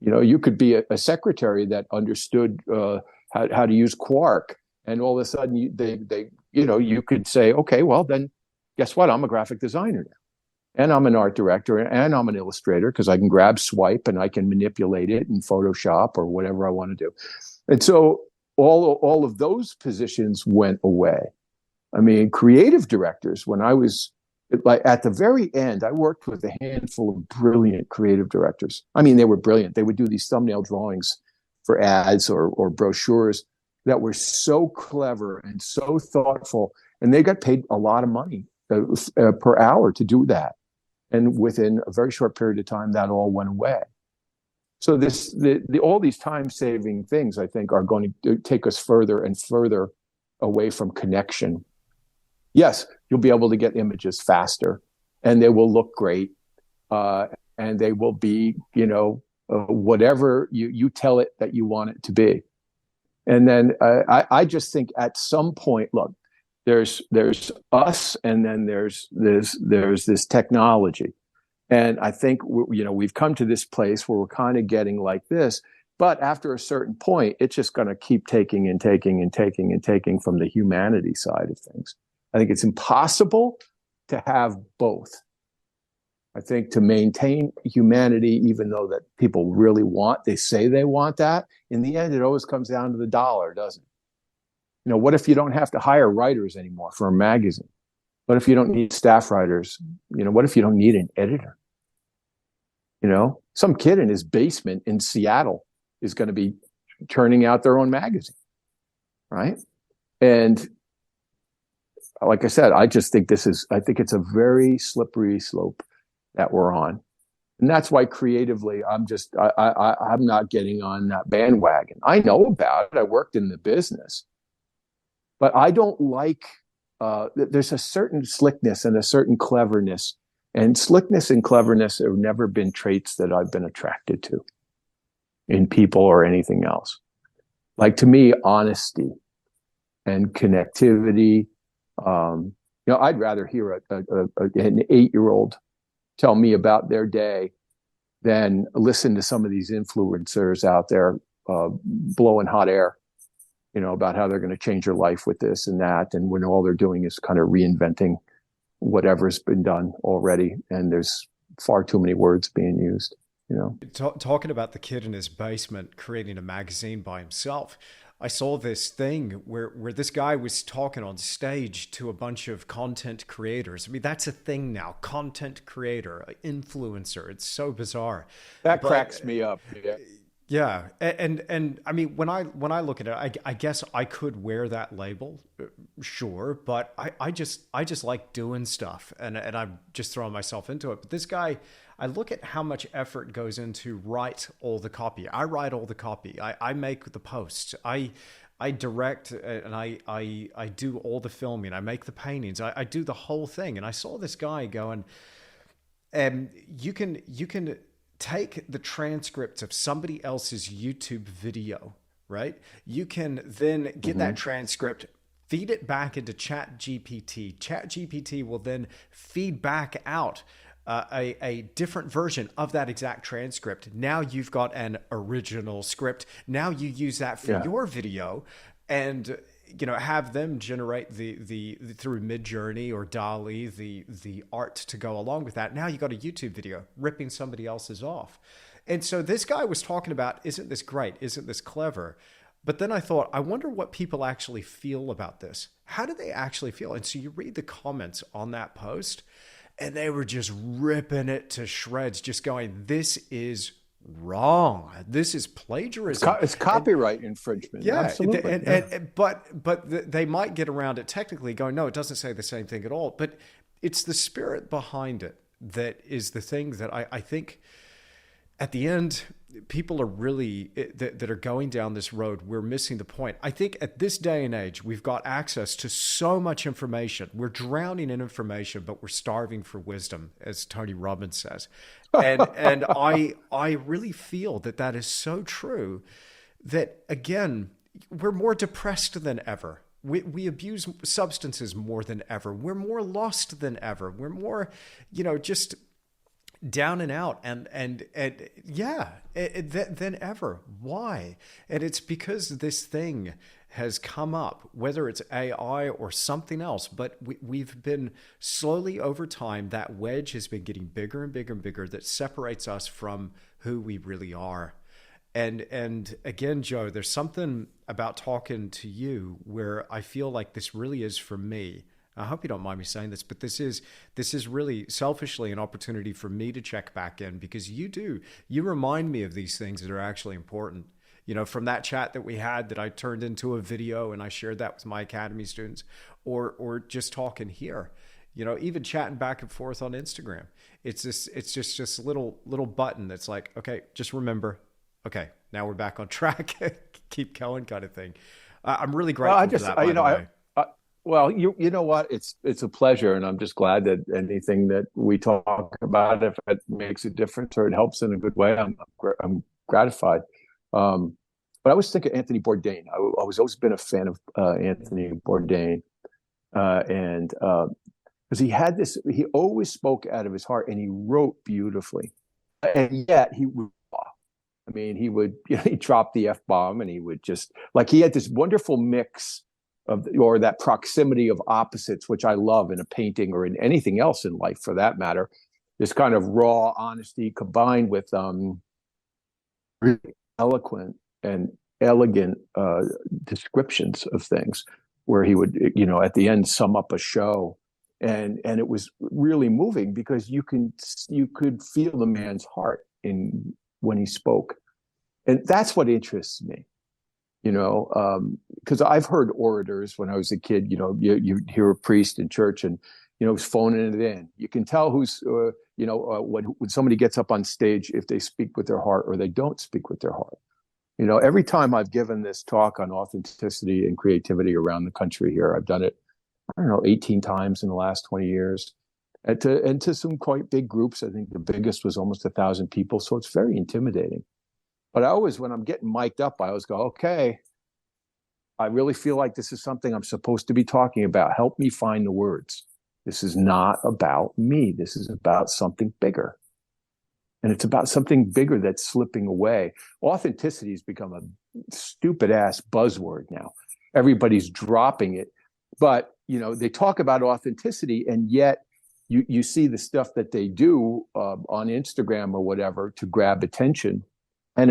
You know, you could be a secretary that understood how to use Quark, and all of a sudden you could say, okay, well then, guess what? I'm a graphic designer now, and I'm an art director, and I'm an illustrator, because I can grab swipe and I can manipulate it in Photoshop or whatever I want to do. And so all of those positions went away. I mean, creative directors, when I was like at the very end, I worked with a handful of brilliant creative directors. I mean, they were brilliant. They would do these thumbnail drawings for ads or brochures that were so clever and so thoughtful. And they got paid a lot of money per hour to do that. And within a very short period of time, that all went away. So all these time-saving things, I think, are going to take us further and further away from connection. Yes, you'll be able to get images faster, and they will look great, and they will be, you know, whatever you tell it that you want it to be. And then I just think at some point, look, there's us, and then there's this technology, and I think we've come to this place where we're kind of getting like this. But after a certain point, it's just going to keep taking and taking and taking and taking from the humanity side of things. I think it's impossible to have both. I think to maintain humanity, even though that people really they say they want that, in the end, it always comes down to the dollar, doesn't it? You know, what if you don't have to hire writers anymore for a magazine? What if you don't need staff writers? You know, what if you don't need an editor? You know, some kid in his basement in Seattle is going to be churning out their own magazine, right? And like I said, I just think I think it's a very slippery slope that we're on. And that's why creatively, I'm not getting on that bandwagon. I know about it. I worked in the business, but I don't like, there's a certain slickness and a certain cleverness, and slickness and cleverness have never been traits that I've been attracted to in people or anything else. Like, to me, honesty and connectivity. You know, I'd rather hear an 8-year-old tell me about their day than listen to some of these influencers out there blowing hot air, about how they're going to change your life with this and that, and when all they're doing is kind of reinventing whatever's been done already, and there's far too many words being used. Talking about the kid in his basement creating a magazine by himself, I saw this thing where this guy was talking on stage to a bunch of content creators. I mean, that's a thing now. Content creator, influencer. It's so bizarre. That cracks me up. Yeah. Yeah, and I mean, when I look at it, I guess I could wear that label, sure, but I just like doing stuff, and I'm just throwing myself into it. But this guy, I look at how much effort goes into write all the copy. I write all the copy. I make the posts. I direct, and I do all the filming. I make the paintings. I do the whole thing. And I saw this guy going, you can take the transcript of somebody else's YouTube video, right? You can then get that transcript, feed it back into ChatGPT. ChatGPT will then feed back out a different version of that exact transcript. Now you've got an original script. Now you use that for your video, and have them generate the through Midjourney or DALL-E the art to go along with that. Now you got a YouTube video ripping somebody else's off. And so this guy was talking about, isn't this great? Isn't this clever? But then I thought, I wonder what people actually feel about this. How do they actually feel? And so you read the comments on that post, and they were just ripping it to shreds, just going, this is wrong. This is plagiarism. It's copyright infringement. Yeah, absolutely. But they might get around it technically, going, no, it doesn't say the same thing at all. But it's the spirit behind it that is the thing that I think at the end, people are really, that are going down this road, we're missing the point. I think at this day and age, we've got access to so much information. We're drowning in information, but we're starving for wisdom, as Tony Robbins says. And I really feel that is so true, that again, we're more depressed than ever. We abuse substances more than ever. We're more lost than ever. We're more, just down and out than ever. Why? And it's because this thing has come up, whether it's AI or something else, but we've been slowly over time, that wedge has been getting bigger and bigger and bigger that separates us from who we really are. And again, Joe, there's something about talking to you where I feel like this really is for me. I hope you don't mind me saying this, but this is really selfishly an opportunity for me to check back in, because you remind me of these things that are actually important. From that chat that we had that I turned into a video and I shared that with my academy students, or just talking here, even chatting back and forth on Instagram. It's just a little button that's like, okay, just remember, okay, now we're back on track, keep going kind of thing. I'm really grateful for that, by the way. Well, you know what? It's a pleasure, and I'm just glad that anything that we talk about, if it makes a difference or it helps in a good way, I'm gratified. But I was thinking Anthony Bourdain. I was always been a fan of Anthony Bourdain, and because he had this, he always spoke out of his heart, and he wrote beautifully, and yet he would. I mean, he would he dropped the F-bomb, and he would just he had this wonderful mix or that proximity of opposites, which I love in a painting or in anything else in life for that matter. This kind of raw honesty combined with really eloquent and elegant descriptions of things, where he would, at the end sum up a show. And it was really moving because you could feel the man's heart when he spoke. And that's what interests me. Because I've heard orators when I was a kid. You hear a priest in church and he's phoning it in. You can tell who's when somebody gets up on stage, if they speak with their heart or they don't speak with their heart. Every time I've given this talk on authenticity and creativity around the country here, I've done it 18 times in the last 20 years, and to some quite big groups. I think the biggest was almost 1,000 people, so it's very intimidating. But I always, when I'm getting mic'd up, I always go, okay, I really feel like this is something I'm supposed to be talking about. Help me find the words. This is not about me. This is about something bigger. And it's about something bigger that's slipping away. Authenticity has become a stupid ass buzzword now. Everybody's dropping it. But, they talk about authenticity, and yet you see the stuff that they do on Instagram or whatever to grab attention. And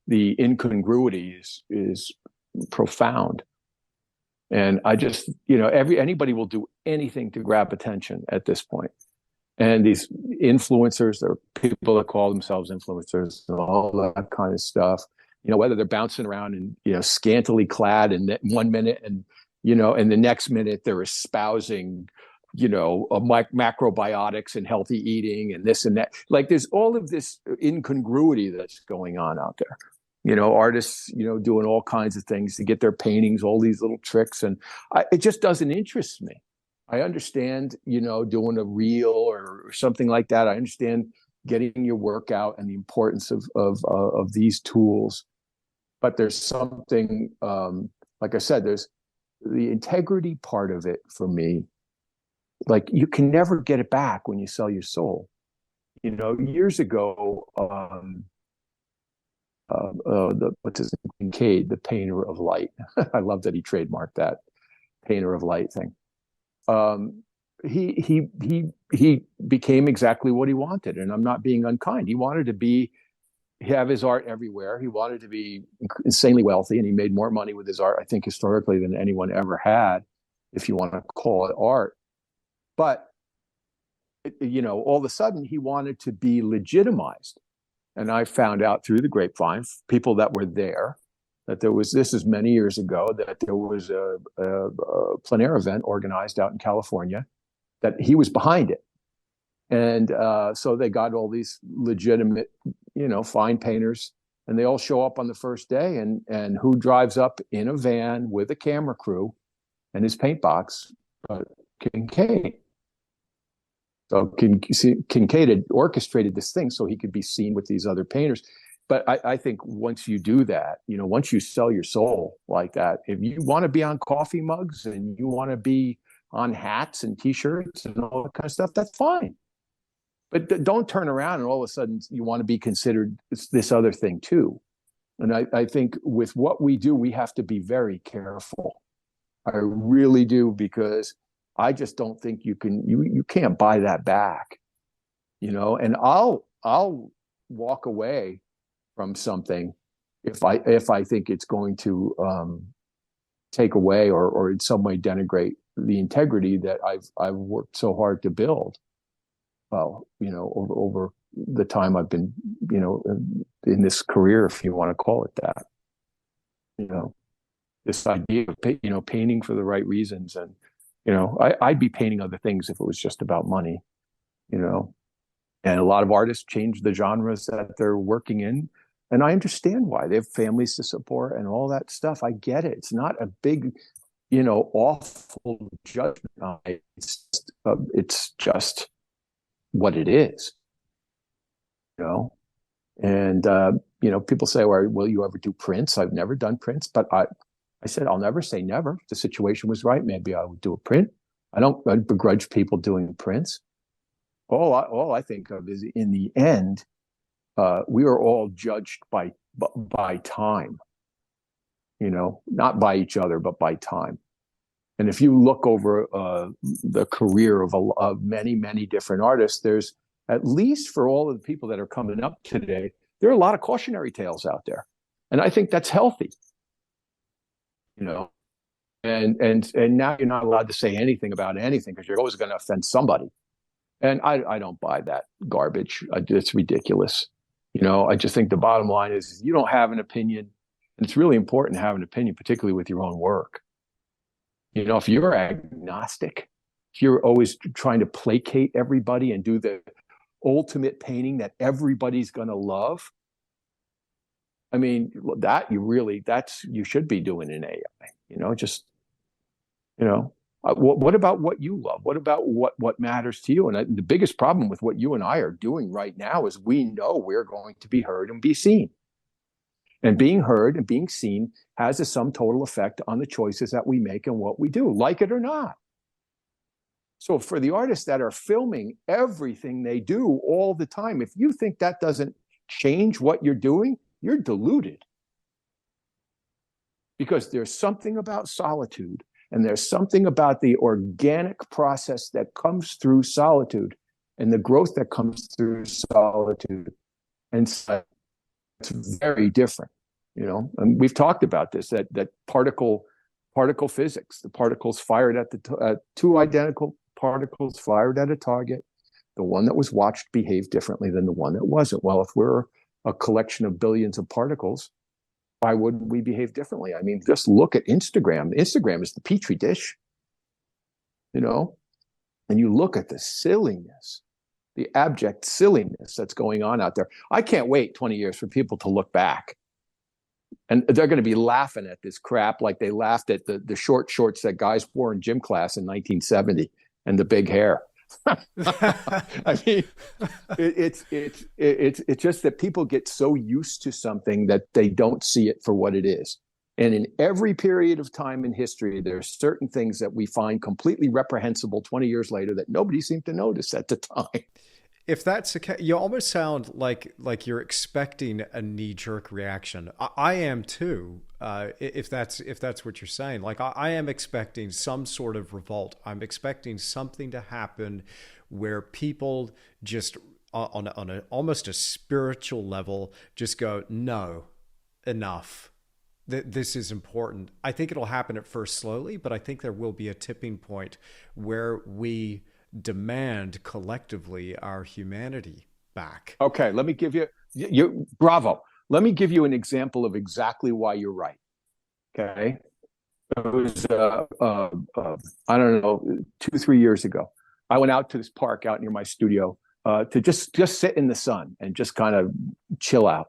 the incongruity is profound. And I just, anybody will do anything to grab attention at this point. And these influencers, there are people that call themselves influencers and all that kind of stuff, whether they're bouncing around and, scantily clad in 1 minute and, and the next minute they're espousing, macrobiotics and healthy eating and this and that. Like there's all of this incongruity that's going on out there. Artists, doing all kinds of things to get their paintings, all these little tricks. And it just doesn't interest me. I understand, doing a reel or something like that. I understand getting your work out and the importance of these tools. But there's something, like I said, there's the integrity part of it for me. Like you can never get it back when you sell your soul. Years ago, what's his name? Paquet, the painter of light. I love that he trademarked that painter of light thing. He became exactly what he wanted, and I'm not being unkind. He wanted to have his art everywhere. He wanted to be insanely wealthy, and he made more money with his art, I think, historically than anyone ever had, if you want to call it art. But all of a sudden, he wanted to be legitimized. And I found out through the grapevine, people that were there, that this is many years ago, that there was a plein air event organized out in California, that he was behind it. And so they got all these legitimate, fine painters, and they all show up on the first day. And who drives up in a van with a camera crew and his paint box? Kincaid. So Kincaid had orchestrated this thing so he could be seen with these other painters. But I think once you do that, once you sell your soul like that, if you want to be on coffee mugs and you want to be on hats and T-shirts and all that kind of stuff, that's fine. But don't turn around and all of a sudden you want to be considered this other thing too. And I think with what we do, we have to be very careful. I really do, because I just don't think you can't buy that back, and I'll walk away from something if I think it's going to take away or in some way denigrate the integrity that I've worked so hard to build. Well, over the time I've been, in this career, if you want to call it that, this idea of, painting for the right reasons. And, I'd be painting other things if it was just about money, and a lot of artists change the genres that they're working in. And I understand why. They have families to support and all that stuff. I get it. It's not a big, awful judgment. It's just what it is, And, people say, well, will you ever do prints? I've never done prints, but I said, I'll never say never. If the situation was right, maybe I would do a print. I don't begrudge people doing prints. All I think of is, in the end, we are all judged by time, not by each other, but by time. And if you look over the career of many, many different artists, there's, at least for all of the people that are coming up today, there are a lot of cautionary tales out there. And I think that's healthy. And now you're not allowed to say anything about anything because you're always going to offend somebody. And I don't buy that garbage. It's ridiculous. I just think the bottom line is you don't have an opinion. And it's really important to have an opinion, particularly with your own work. If you're agnostic, if you're always trying to placate everybody and do the ultimate painting that everybody's going to love, I mean, you should be doing in AI, what about what you love? What about what matters to you? And the biggest problem with what you and I are doing right now is we know we're going to be heard and be seen. And being heard and being seen has a sum total effect on the choices that we make and what we do, like it or not. So for the artists that are filming everything they do all the time, if you think that doesn't change what you're doing, you're deluded. Because there's something about solitude, and there's something about the organic process that comes through solitude and the growth that comes through solitude. And so it's very different, you know. And we've talked about this, that particle physics, the particles fired at the two identical particles fired at a target. The one that was watched behaved differently than the one that wasn't. Well, if we're a collection of billions of particles, why wouldn't we behave differently? I mean, just look at Instagram. Instagram is the petri dish, you know, and you look at the silliness, the abject silliness that's going on out there. I can't wait 20 years for people to look back, and they're going to be laughing at this crap like they laughed at the short shorts that guys wore in gym class in 1970 and the big hair. I mean, it's just that people get so used to something that they don't see it for what it is. And in every period of time in history, there are certain things that we find completely reprehensible 20 years later that nobody seemed to notice at the time. If that's the case, you almost sound like you're expecting a knee-jerk reaction. I am too. If that's what you're saying, like I am expecting some sort of revolt. I'm expecting something to happen where people just on a almost a spiritual level just go, no, enough. This is important. I think it'll happen at first slowly, but I think there will be a tipping point where we demand collectively our humanity back. Okay, let me give you bravo. Let me give you an example of exactly why you're right. Okay, it was I don't know, 2-3 years ago. I went out to this park out near my studio to just sit in the sun and just kind of chill out.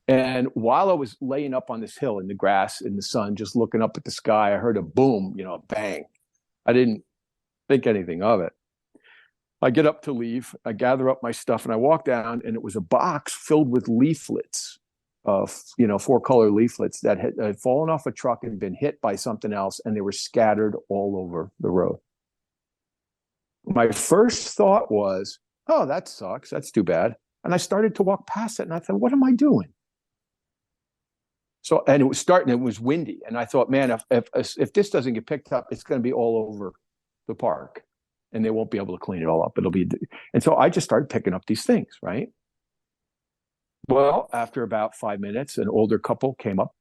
And while I was laying up on this hill in the grass in the sun, just looking up at the sky, I heard a boom, you know, a bang. I didn't think anything of it. I get up to leave. I gather up my stuff and I walk down, and it was a box filled with leaflets, of 4-color leaflets that had fallen off a truck and been hit by something else, and they were scattered all over the road. My first thought was, oh, that sucks. That's too bad. And I started to walk past it, and I thought, what am I doing? So, and it was windy, and I thought, man, if this doesn't get picked up, it's going to be all over the park, and they won't be able to clean it all up. And so I just started picking up these things, right? Well, after about 5 minutes, an older couple came up,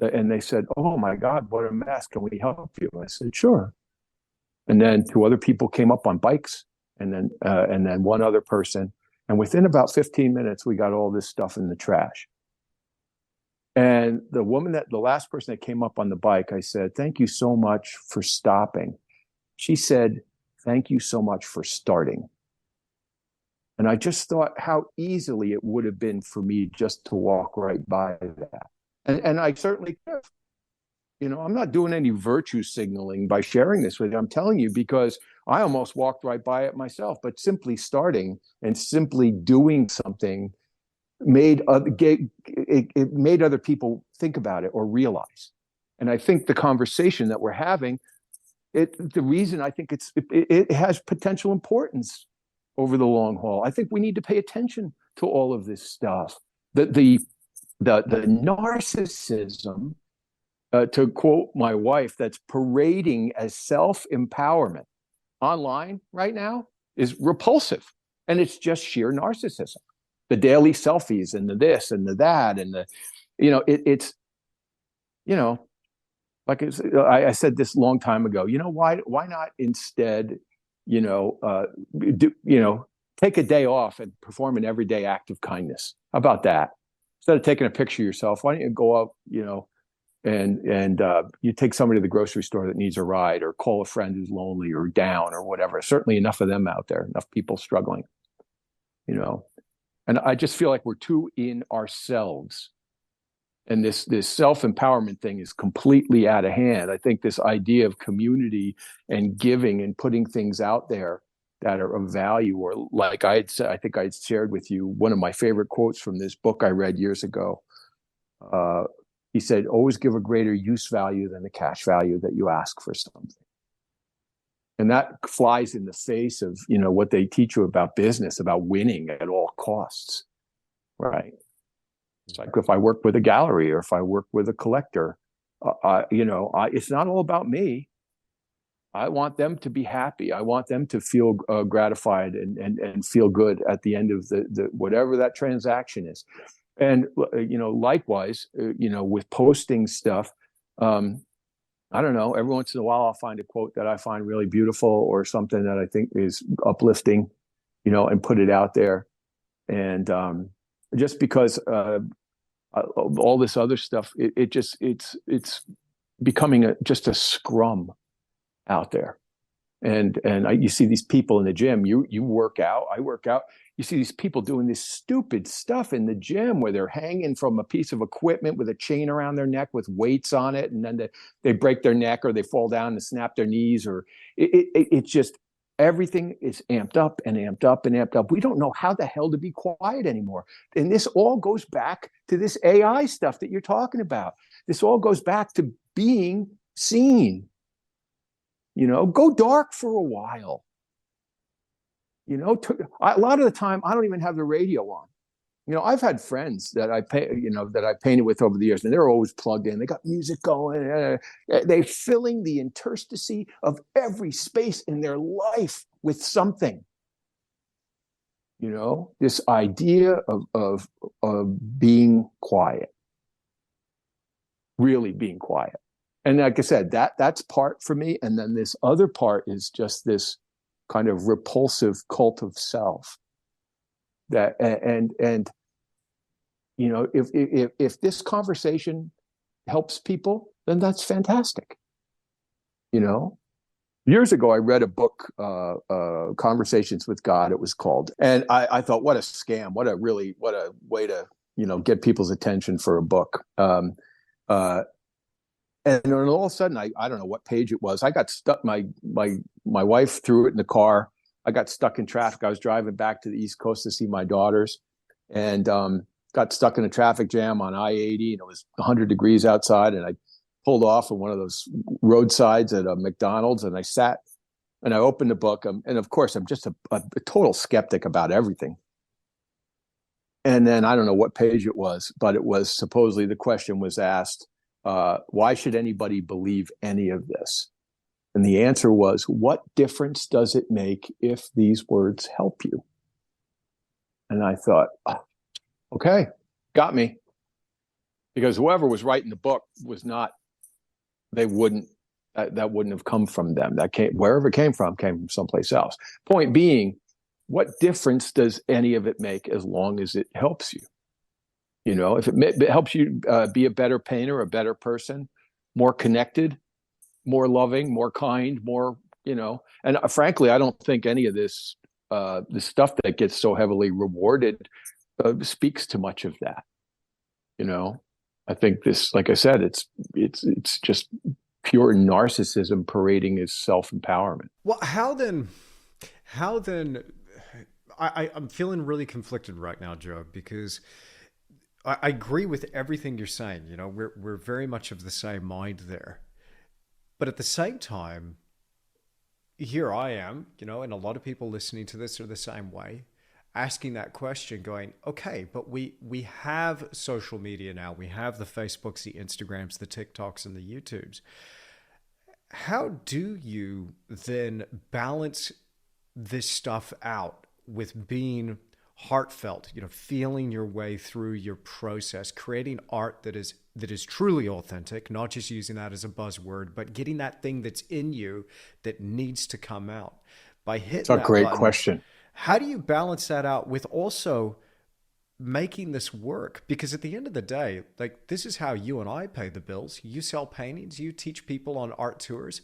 and they said, oh my God, what a mess. Can we help you? I said, sure. And then 2 other people came up on bikes, and then one other person. And within about 15 minutes, we got all this stuff in the trash. And the last person that came up on the bike, I said, thank you so much for stopping. She said, thank you so much for starting. And I just thought how easily it would have been for me just to walk right by that. And I certainly could have. You know, I'm not doing any virtue signaling by sharing this with you. I'm telling you because I almost walked right by it myself. But simply starting and simply doing something made other people think about it or realize. And I think the conversation that we're having, the reason I think it has potential importance over the long haul. I think we need to pay attention to all of this stuff. The narcissism, to quote my wife, that's parading as self-empowerment online right now is repulsive. And it's just sheer narcissism. The daily selfies and the this and the that and it's like I said this long time ago. Why not instead take a day off and perform an everyday act of kindness? How about that? Instead of taking a picture of yourself, why don't you go up and you take somebody to the grocery store that needs a ride, or call a friend who's lonely or down or whatever. Certainly enough of them out there, enough people struggling, And I just feel like we're too in ourselves. And this self-empowerment thing is completely out of hand. I think this idea of community and giving and putting things out there that are of value, or like I think I had shared with you one of my favorite quotes from this book I read years ago. He said, always give a greater use value than the cash value that you ask for something. And that flies in the face of, what they teach you about business, about winning at all costs. Right. It's like if I work with a gallery or if I work with a collector, it's not all about me. I want them to be happy. I want them to feel gratified and feel good at the end of the whatever that transaction is. And, likewise, with posting stuff, I don't know, every once in a while I'll find a quote that I find really beautiful or something that I think is uplifting, and put it out there. And just because all this other stuff, it's becoming just a scrum out there. And you see these people in the gym, you work out, I work out. You see these people doing this stupid stuff in the gym where they're hanging from a piece of equipment with a chain around their neck with weights on it. And then they break their neck or they fall down and snap their knees, or it's just, everything is amped up and amped up and amped up. We don't know how the hell to be quiet anymore. And this all goes back to this AI stuff that you're talking about. This all goes back to being seen. Go dark for a while. A lot of the time, I don't even have the radio on. I've had friends that I painted with over the years, and they're always plugged in. They got music going. They're filling the interstice of every space in their life with something. This idea of being quiet, really being quiet. And like I said, that's part for me. And then this other part is just this kind of repulsive cult of self. That and if this conversation helps people, then that's fantastic. Years ago, I read a book, Conversations with God, it was called, and I thought, what a scam! What a way to get people's attention for a book. And then all of a sudden, I don't know what page it was. I got stuck. My wife threw it in the car. I got stuck in traffic. I was driving back to the East Coast to see my daughters, and got stuck in a traffic jam on I-80, and it was 100 degrees outside. And I pulled off on one of those roadsides at a McDonald's, and I sat and I opened the book. And of course, I'm just a total skeptic about everything. And then I don't know what page it was, but it was supposedly the question was asked, why should anybody believe any of this? And the answer was, what difference does it make if these words help you? And I thought, okay, got me. Because whoever was writing the book was not, that wouldn't have come from them. Wherever it came from someplace else. Point being, what difference does any of it make as long as it helps you? If it helps you be a better painter, a better person, more connected, more loving, more kind, more, and frankly, I don't think any of this stuff that gets so heavily rewarded speaks to much of that. I think this, like I said, it's just pure narcissism parading as self-empowerment. Well, how then I'm feeling really conflicted right now, Joe, because I agree with everything you're saying. We're very much of the same mind there. But at the same time, here I am, and a lot of people listening to this are the same way, asking that question, going, okay, but we have social media now. We have the Facebooks, the Instagrams, the TikToks, and the YouTubes. How do you then balance this stuff out with being heartfelt, feeling your way through your process, creating art that is truly authentic, not just using that as a buzzword, but getting that thing that's in you that needs to come out by hitting that button? It's a great question. How do you balance that out with also making this work? Because at the end of the day, like, this is how you and I pay the bills. You sell paintings, you teach people on art tours.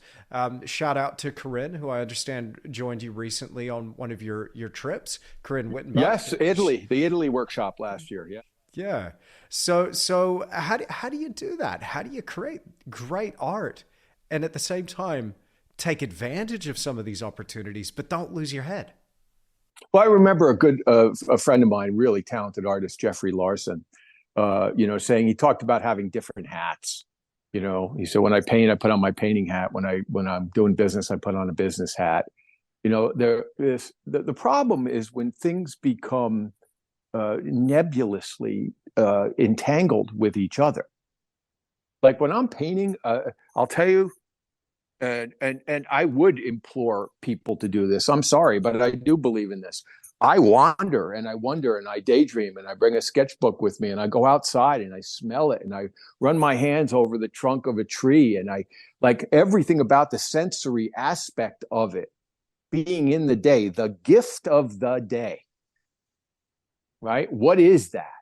Shout out to Corinne, who I understand joined you recently on one of your trips. Corinne Wittenbach. Yes, Italy, the Italy workshop last year. Yeah. Yeah. So how do you do that? How do you create great art and at the same time take advantage of some of these opportunities, but don't lose your head? Well, I remember a friend of mine, really talented artist, Jeffrey Larson, saying he talked about having different hats. He said, when I paint, I put on my painting hat. When I'm doing business, I put on a business hat. The problem is when things become nebulously entangled with each other. Like when I'm painting, I'll tell you, and I would implore people to do this. I'm sorry, but I do believe in this. I wander and I wonder and I daydream and I bring a sketchbook with me and I go outside and I smell it and I run my hands over the trunk of a tree and I like everything about the sensory aspect of it being in the day, the gift of the day, right? What is that?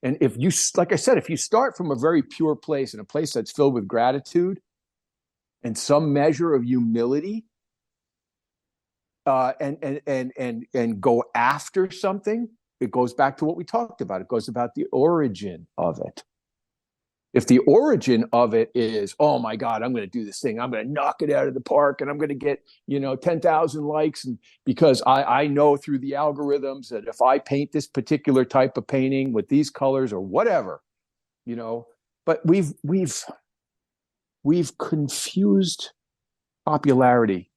And if you, like I said, if you start from a very pure place and a place that's filled with gratitude and some measure of humility, and go after something, it goes back to what we talked about. It goes about the origin of it. If the origin of it is, oh my God, I'm going to do this thing, I'm going to knock it out of the park, and I'm going to get 10,000 likes, and because I know through the algorithms that if I paint this particular type of painting with these colors or whatever, but we've confused popularity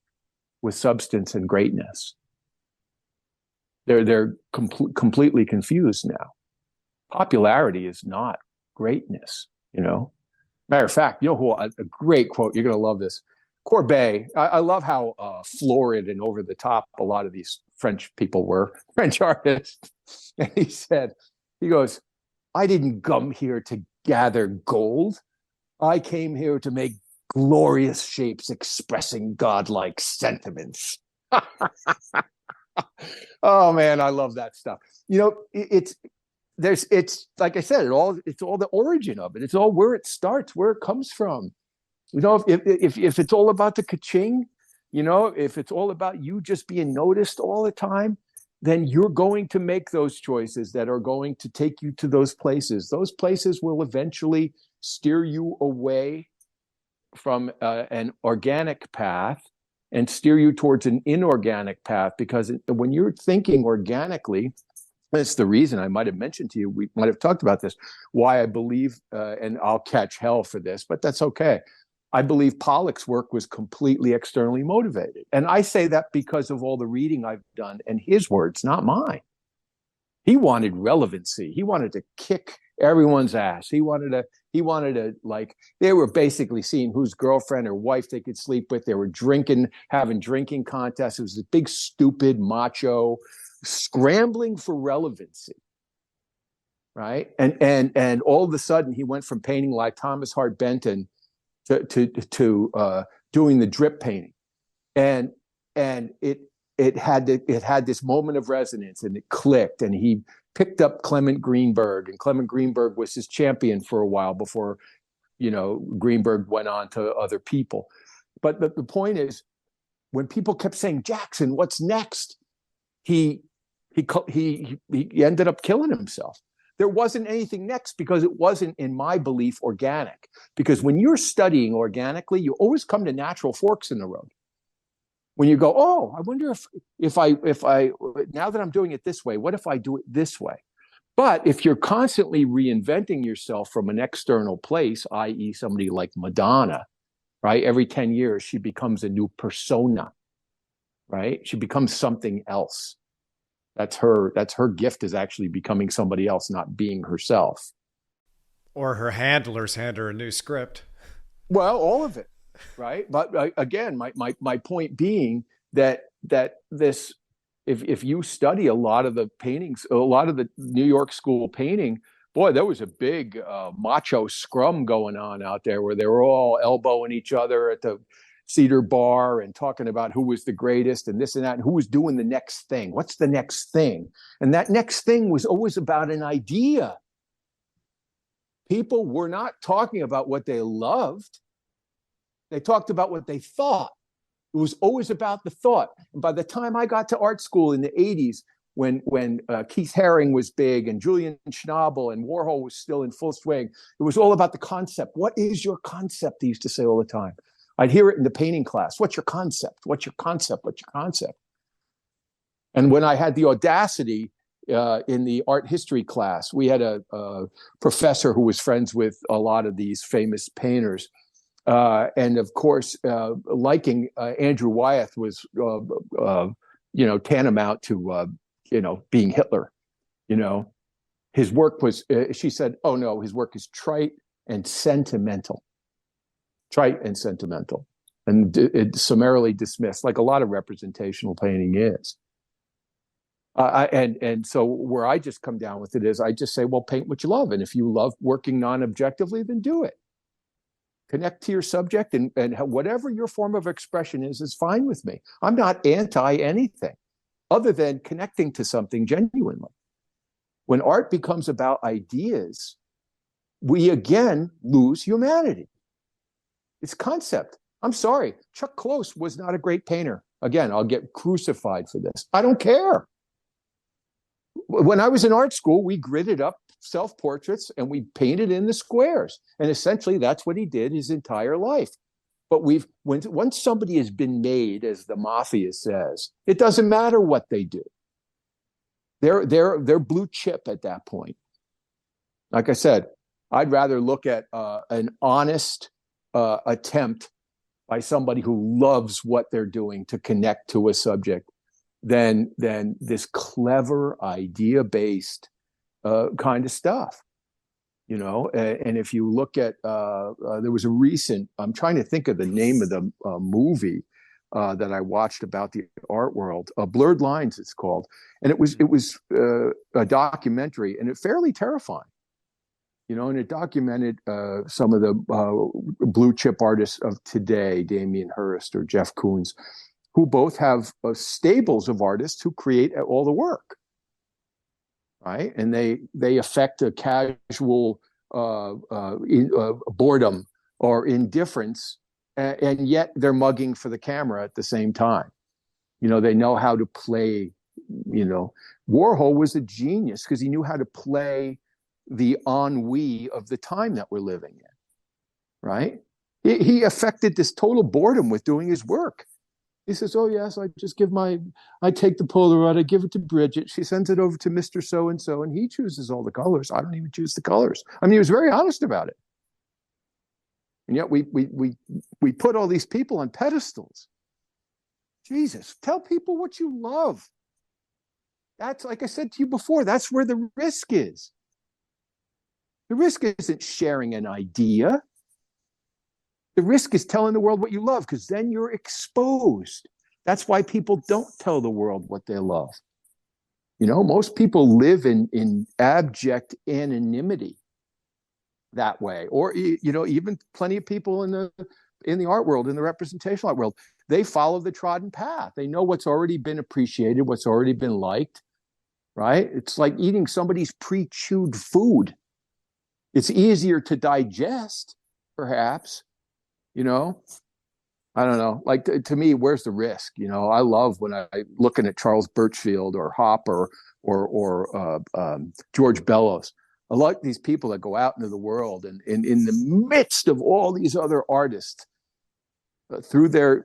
with substance and greatness. They're completely confused now. Popularity is not greatness, Matter of fact, who a great quote, you're going to love this. Courbet, I love how florid and over the top a lot of these French people were, French artists. And he goes, I didn't come here to gather gold. I came here to make glorious shapes expressing godlike sentiments. Oh man, I love that stuff. It's like I said, it's all the origin of it. It's all where it starts, where it comes from. If it's all about the ka-ching, if it's all about you just being noticed all the time, then you're going to make those choices that are going to take you to those places. Those places will eventually steer you away from an organic path and steer you towards an inorganic path, because when you're thinking organically, that's the reason I might have mentioned to you, we might have talked about this, why I believe, and I'll catch hell for this, but that's okay. I believe Pollock's work was completely externally motivated. And I say that because of all the reading I've done, and his words, not mine. He wanted relevancy. He wanted to kick everyone's ass. He wanted to, like, they were basically seeing whose girlfriend or wife they could sleep with. They were having drinking contests. It was a big, stupid, macho, scrambling for relevancy. Right. And all of a sudden he went from painting like Thomas Hart Benton to doing the drip painting. And it had this moment of resonance, and it clicked, and he picked up Clement Greenberg, and Clement Greenberg was his champion for a while before, Greenberg went on to other people. But the point is, when people kept saying, Jackson, what's next? He ended up killing himself. There wasn't anything next because it wasn't, in my belief, organic. Because when you're studying organically, you always come to natural forks in the road. When you go, oh, I wonder if I now that I'm doing it this way, what if I do it this way? But if you're constantly reinventing yourself from an external place, i.e. somebody like Madonna, right? Every 10 years, she becomes a new persona, right? She becomes something else. That's her gift, is actually becoming somebody else, not being herself. Or her handlers hand her a new script. Well, all of it. Right. But again, my point being that this, if you study a lot of the paintings, a lot of the New York school painting, boy, there was a big macho scrum going on out there where they were all elbowing each other at the Cedar Bar and talking about who was the greatest and this and that, and who was doing the next thing. What's the next thing? And that next thing was always about an idea. People were not talking about what they loved. They talked about what they thought. It was always about the thought. And by the time I got to art school in the 80s, when Keith Haring was big and Julian Schnabel and Warhol was still in full swing, it was all about the concept. What is your concept? They used to say all the time. I'd hear it in the painting class. What's your concept? What's your concept? What's your concept? And when I had the audacity in the art history class. We had a professor who was friends with a lot of these famous painters. And of course, liking Andrew Wyeth was, tantamount to, being Hitler. His work was, she said, oh no, his work is trite and sentimental. Trite and sentimental. And it summarily dismissed, like a lot of representational painting is. And so where I just come down with it is I just say, well, paint what you love. And if you love working non-objectively, then do it. Connect to your subject, and whatever your form of expression is fine with me. I'm not anti anything other than connecting to something genuinely. When art becomes about ideas, we again lose humanity. It's concept. I'm sorry. Chuck Close was not a great painter. Again, I'll get crucified for this. I don't care. When I was in art school, we gridded up self-portraits and we painted in the squares. And essentially that's what he did his entire life. But once somebody has been made, as the mafia says, it doesn't matter what they do. They're blue chip at that point. Like I said, I'd rather look at an honest attempt by somebody who loves what they're doing to connect to a subject than this clever idea-based kind of stuff, And if you look at, there was a recent, I'm trying to think of the name of the movie that I watched about the art world, Blurred Lines it's called, and it was a documentary, and it's fairly terrifying, and it documented some of the blue chip artists of today, Damien Hirst or Jeff Koons, who both have stables of artists who create all the work, right? And they affect a casual boredom or indifference, and yet they're mugging for the camera at the same time. They know how to play. Warhol was a genius because he knew how to play the ennui of the time that we're living in, right? He affected this total boredom with doing his work. He says, oh, yes, I take the Polaroid, I give it to Bridget. She sends it over to Mr. So-and-so, and he chooses all the colors. I don't even choose the colors. I mean, he was very honest about it. And yet we put all these people on pedestals. Jesus, tell people what you love. That's, like I said to you before, that's where the risk is. The risk isn't sharing an idea. The risk is telling the world what you love, because then you're exposed. That's why people don't tell the world what they love. Most people live in abject anonymity that way. Or, even plenty of people in the art world, in the representational art world, they follow the trodden path. They know what's already been appreciated, what's already been liked, right? It's like eating somebody's pre-chewed food. It's easier to digest, perhaps. I don't know. Like to me, where's the risk? I love when I looking at Charles Birchfield or Hopper or George Bellows. I like these people that go out into the world and in the midst of all these other artists, through their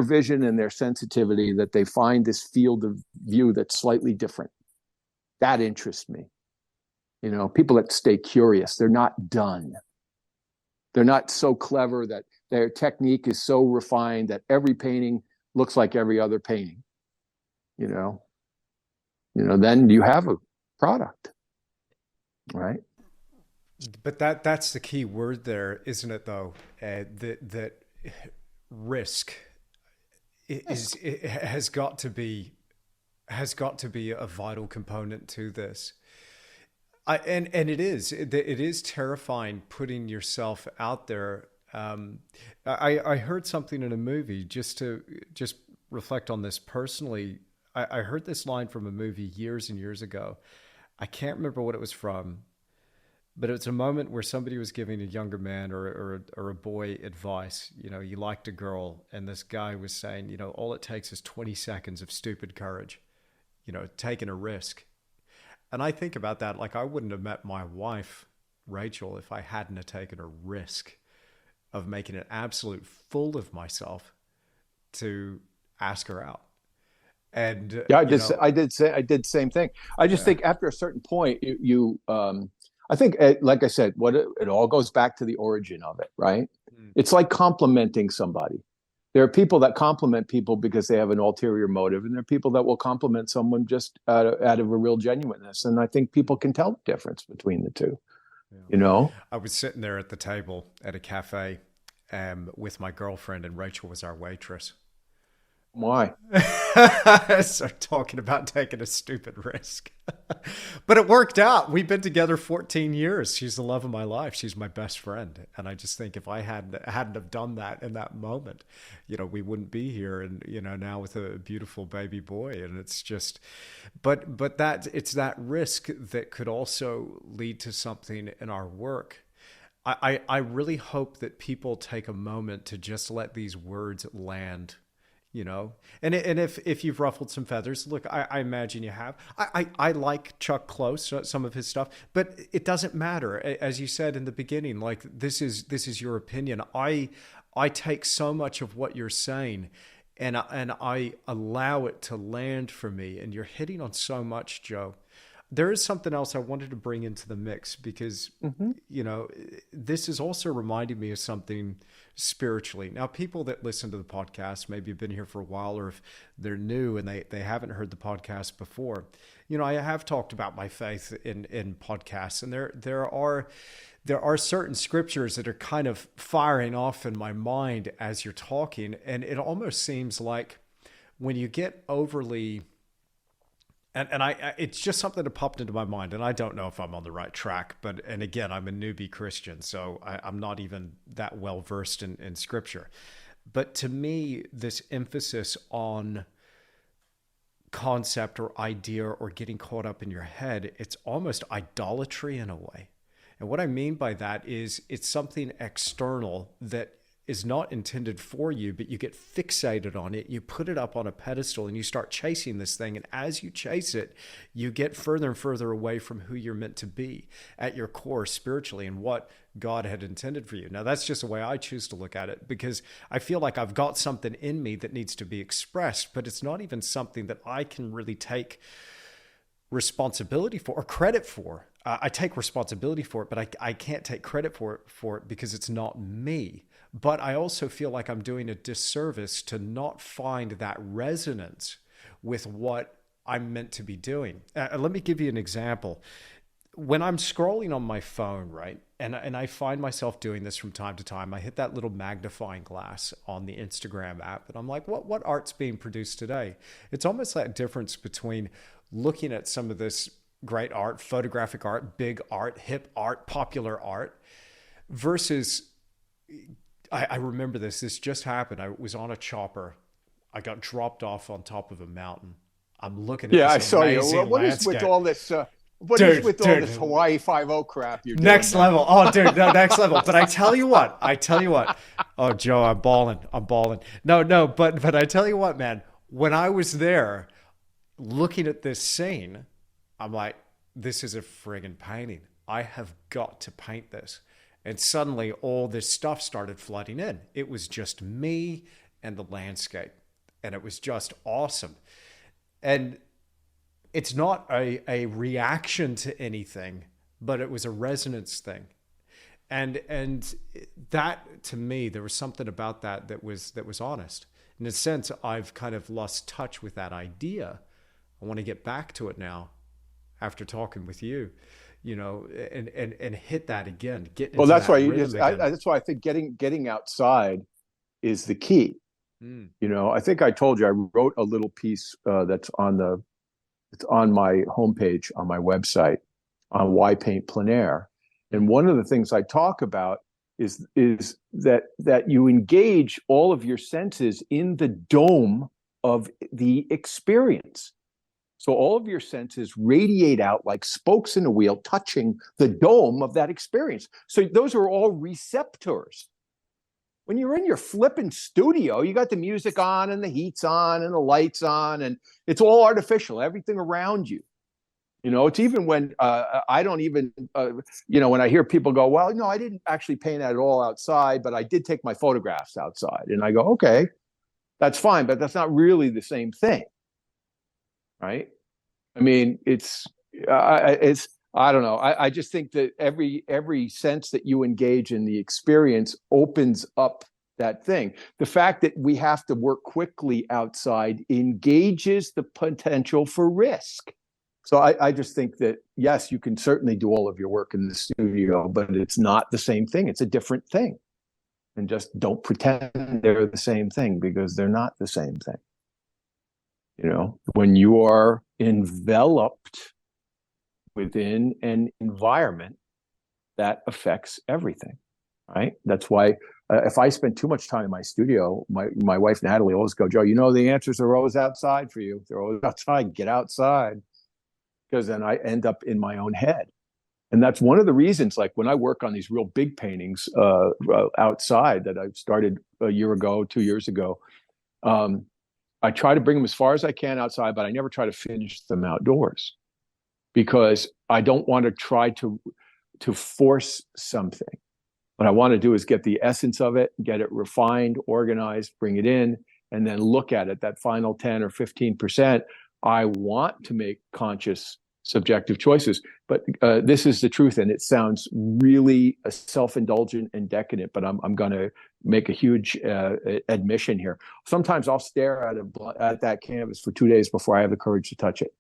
vision and their sensitivity, that they find this field of view that's slightly different. That interests me. People that stay curious. They're not done. They're not so clever that their technique is so refined that every painting looks like every other painting. Then you have a product, right? But that's the key word there, isn't it? Though that risk it has got to be a vital component to this. And it is terrifying putting yourself out there. I heard something in a movie, just reflect on this personally. I heard this line from a movie years and years ago. I can't remember what it was from, but it's a moment where somebody was giving a younger man or a boy advice. You liked a girl, and this guy was saying, all it takes is 20 seconds of stupid courage, taking a risk. And I think about that, like I wouldn't have met my wife, Rachel, if I hadn't have taken a risk of making an absolute fool of myself to ask her out. And Yeah, you know, I did the same thing. I just yeah. think after a certain point, I think, like I said, it all goes back to the origin of it, right? Mm. It's like complimenting somebody. There are people that compliment people because they have an ulterior motive, and there are people that will compliment someone just out of a real genuineness. And I think people can tell the difference between the two, Yeah. you know? I was sitting there at the table at a cafe with my girlfriend, and Rachel was our waitress. Why? So talking about taking a stupid risk. But it worked out. We've been together 14 years. She's the love of my life. She's my best friend. And I just think if I hadn't have done that in that moment, we wouldn't be here, and now with a beautiful baby boy. And it's just but that it's that risk that could also lead to something in our work. I really hope that people take a moment to just let these words land, and if you've ruffled some feathers, look, I imagine you have. I like Chuck Close, some of his stuff, but it doesn't matter. As you said in the beginning, like this is your opinion. I take so much of what you're saying, and I allow it to land for me. And you're hitting on so much, Joe. There is something else I wanted to bring into the mix because, Mm-hmm. this is also reminding me of something spiritually. Now, people that listen to the podcast maybe have been here for a while, or if they're new and they haven't heard the podcast before, I have talked about my faith in podcasts, and there are certain scriptures that are kind of firing off in my mind as you're talking, and it almost seems like when you get overly and it's just something that popped into my mind, and I don't know if I'm on the right track, and again, I'm a newbie Christian, so I'm not even that well versed in scripture. But to me, this emphasis on concept or idea or getting caught up in your head, it's almost idolatry in a way. And what I mean by that is it's something external that is not intended for you, but you get fixated on it. You put it up on a pedestal and you start chasing this thing. And as you chase it, you get further and further away from who you're meant to be at your core spiritually and what God had intended for you. Now, that's just the way I choose to look at it, because I feel like I've got something in me that needs to be expressed, but it's not even something that I can really take responsibility for or credit for. I take responsibility for it, but I can't take credit for it because it's not me. But I also feel like I'm doing a disservice to not find that resonance with what I'm meant to be doing. Let me give you an example. When I'm scrolling on my phone, right, and I find myself doing this from time to time, I hit that little magnifying glass on the Instagram app, and I'm like, what art's being produced today? It's almost that difference between looking at some of this great art, photographic art, big art, hip art, popular art, versus I remember this. This just happened. I was on a chopper. I got dropped off on top of a mountain. I'm looking at Yeah, I this saw you. amazing What is with landscape. all this? What is Dude, with all this dude, Hawaii 5-0 crap you're doing next now? level. Oh, dude, no, next level. But I tell you what. Oh, Joe, I'm balling. I'm balling. No, but I tell you what, man. When I was there looking at this scene, I'm like, this is a friggin' painting. I have got to paint this. And suddenly all this stuff started flooding in. It was just me and the landscape. And it was just awesome. And it's not a reaction to anything, but it was a resonance thing. And that, to me, there was something about that was honest. In a sense, I've kind of lost touch with that idea. I want to get back to it now after talking with you, and hit that again, get Well, into that's why that rhythm again. that's why I think getting outside is the key. Mm. I think I told you I wrote a little piece it's on my homepage on my website on why paint plein air. And one of the things I talk about is that you engage all of your senses in the dome of the experience. So all of your senses radiate out like spokes in a wheel, touching the dome of that experience. So those are all receptors. When you're in your flipping studio, you got the music on and the heat's on and the lights on, and it's all artificial, everything around you. It's even when I don't even, when I hear people go, well, no, I didn't actually paint that at all outside, but I did take my photographs outside. And I go, okay, that's fine, but that's not really the same thing. right? I mean, I don't know. I just think that every sense that you engage in the experience opens up that thing. The fact that we have to work quickly outside engages the potential for risk. So I just think that, yes, you can certainly do all of your work in the studio, but it's not the same thing. It's a different thing. And just don't pretend they're the same thing, because they're not the same thing. When you are enveloped within an environment, that affects everything, right? That's why if I spend too much time in my studio, my wife Natalie always go, Joe, the answers are always outside for you. They're always outside. Get outside, because then I end up in my own head. And that's one of the reasons, like when I work on these real big paintings outside that I started a year ago, 2 years ago, I try to bring them as far as I can outside, but I never try to finish them outdoors, because I don't want to try to force something. What I want to do is get the essence of it, get it refined, organized, bring it in, and then look at it. That final 10 or 15%, I want to make conscious, subjective choices. But this is the truth, and it sounds really self-indulgent and decadent, but I'm going to make a huge admission here. Sometimes I'll stare at that canvas for 2 days before I have the courage to touch it,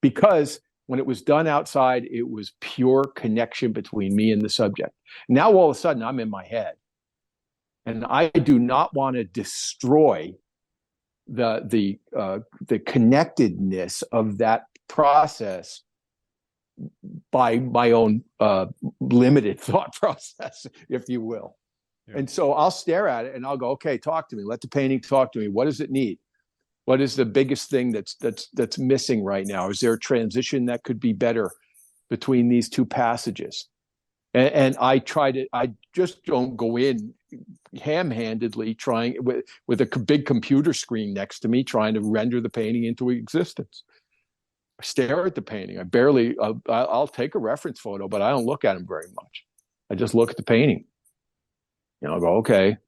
because when it was done outside, it was pure connection between me and the subject. Now, all of a sudden, I'm in my head, and I do not want to destroy the connectedness of that process by my own limited thought process, if you will. Yeah. And so I'll stare at it and I'll go, okay, talk to me. Let the painting talk to me. What does it need? What is the biggest thing that's missing right now? Is there a transition that could be better between these two passages? And I just don't go in ham-handedly trying with a big computer screen next to me, trying to render the painting into existence. I stare at the painting. I'll take a reference photo, but I don't look at them very much. I just look at the painting. I'll go, okay,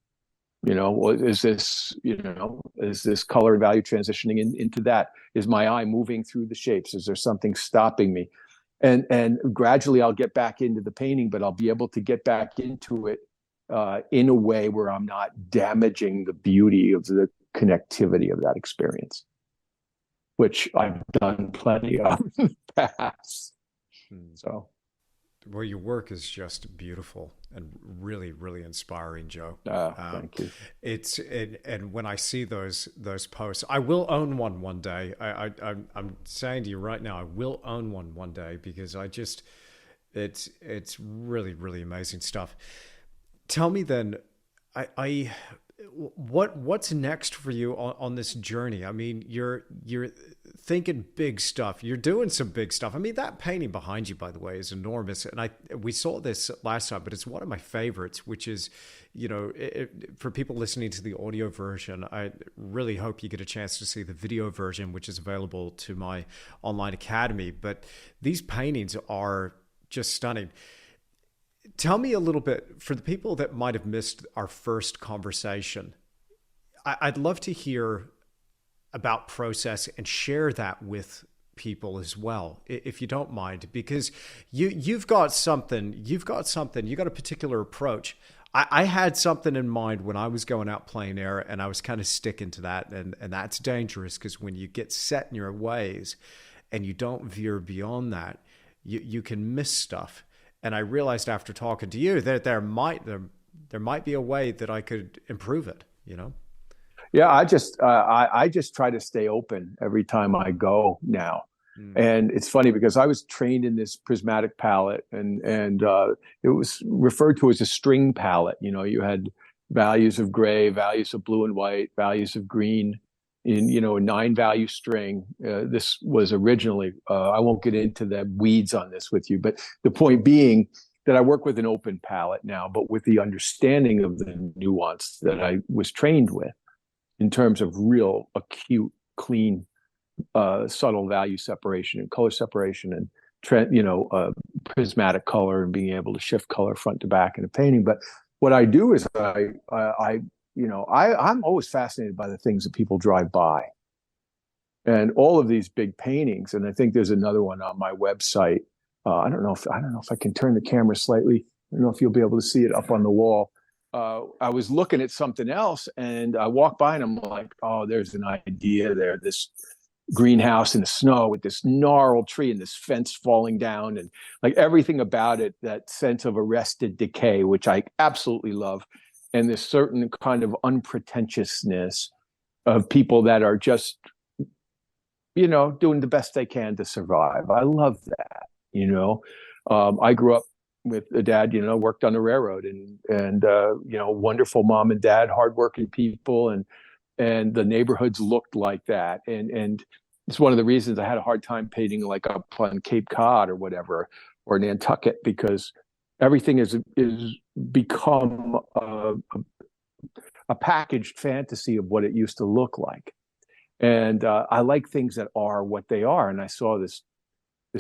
is this color and value transitioning into that? Is my eye moving through the shapes? Is there something stopping me? And gradually I'll get back into the painting, but I'll be able to get back into it in a way where I'm not damaging the beauty of the connectivity of that experience, which I've done plenty of in the past. So. Well, your work is just beautiful and really, really inspiring, Joe. Thank you. And when I see those posts, I will own one day. I'm saying to you right now, I will own one day, because it's really, really amazing stuff. Tell me then, what's next for you on this journey? I mean, you're thinking big stuff. You're doing some big stuff. I mean, that painting behind you, by the way, is enormous. And we saw this last time, but it's one of my favorites, which is, for people listening to the audio version, I really hope you get a chance to see the video version, which is available to my online academy. But these paintings are just stunning. Tell me a little bit, for the people that might have missed our first conversation, I'd love to hear about process and share that with people as well, if you don't mind, because you've got a particular approach. I had something in mind when I was going out plein air, and I was kind of sticking to that, and that's dangerous, because when you get set in your ways and you don't veer beyond that, you can miss stuff. And I realized after talking to you that there might be a way that I could improve it, Yeah, I just try to stay open every time I go now. And it's funny, because I was trained in this prismatic palette, and it was referred to as a string palette. You had values of gray, values of blue and white, values of green, in a 9-value string. This was originally, I won't get into the weeds on this with you, but the point being that I work with an open palette now, but with the understanding of the nuance that I was trained with, in terms of real acute, clean, subtle value separation and color separation, and prismatic color, and being able to shift color front to back in a painting. But what I do is I'm always fascinated by the things that people drive by. And all of these big paintings, and I think there's another one on my website. I don't know if I can turn the camera slightly. I don't know if you'll be able to see it up on the wall. I was looking at something else, and I walked by, and I'm like, oh, there's an idea there. This greenhouse in the snow with this gnarled tree and this fence falling down, and like everything about it, that sense of arrested decay, which I absolutely love, and this certain kind of unpretentiousness of people that are just, doing the best they can to survive. I love that. I grew up with a dad, worked on the railroad, and wonderful mom and dad, hardworking people, and the neighborhoods looked like that. And it's one of the reasons I had a hard time painting like up on Cape Cod or whatever, or Nantucket, because everything is become a packaged fantasy of what it used to look like. And I like things that are what they are. And I saw this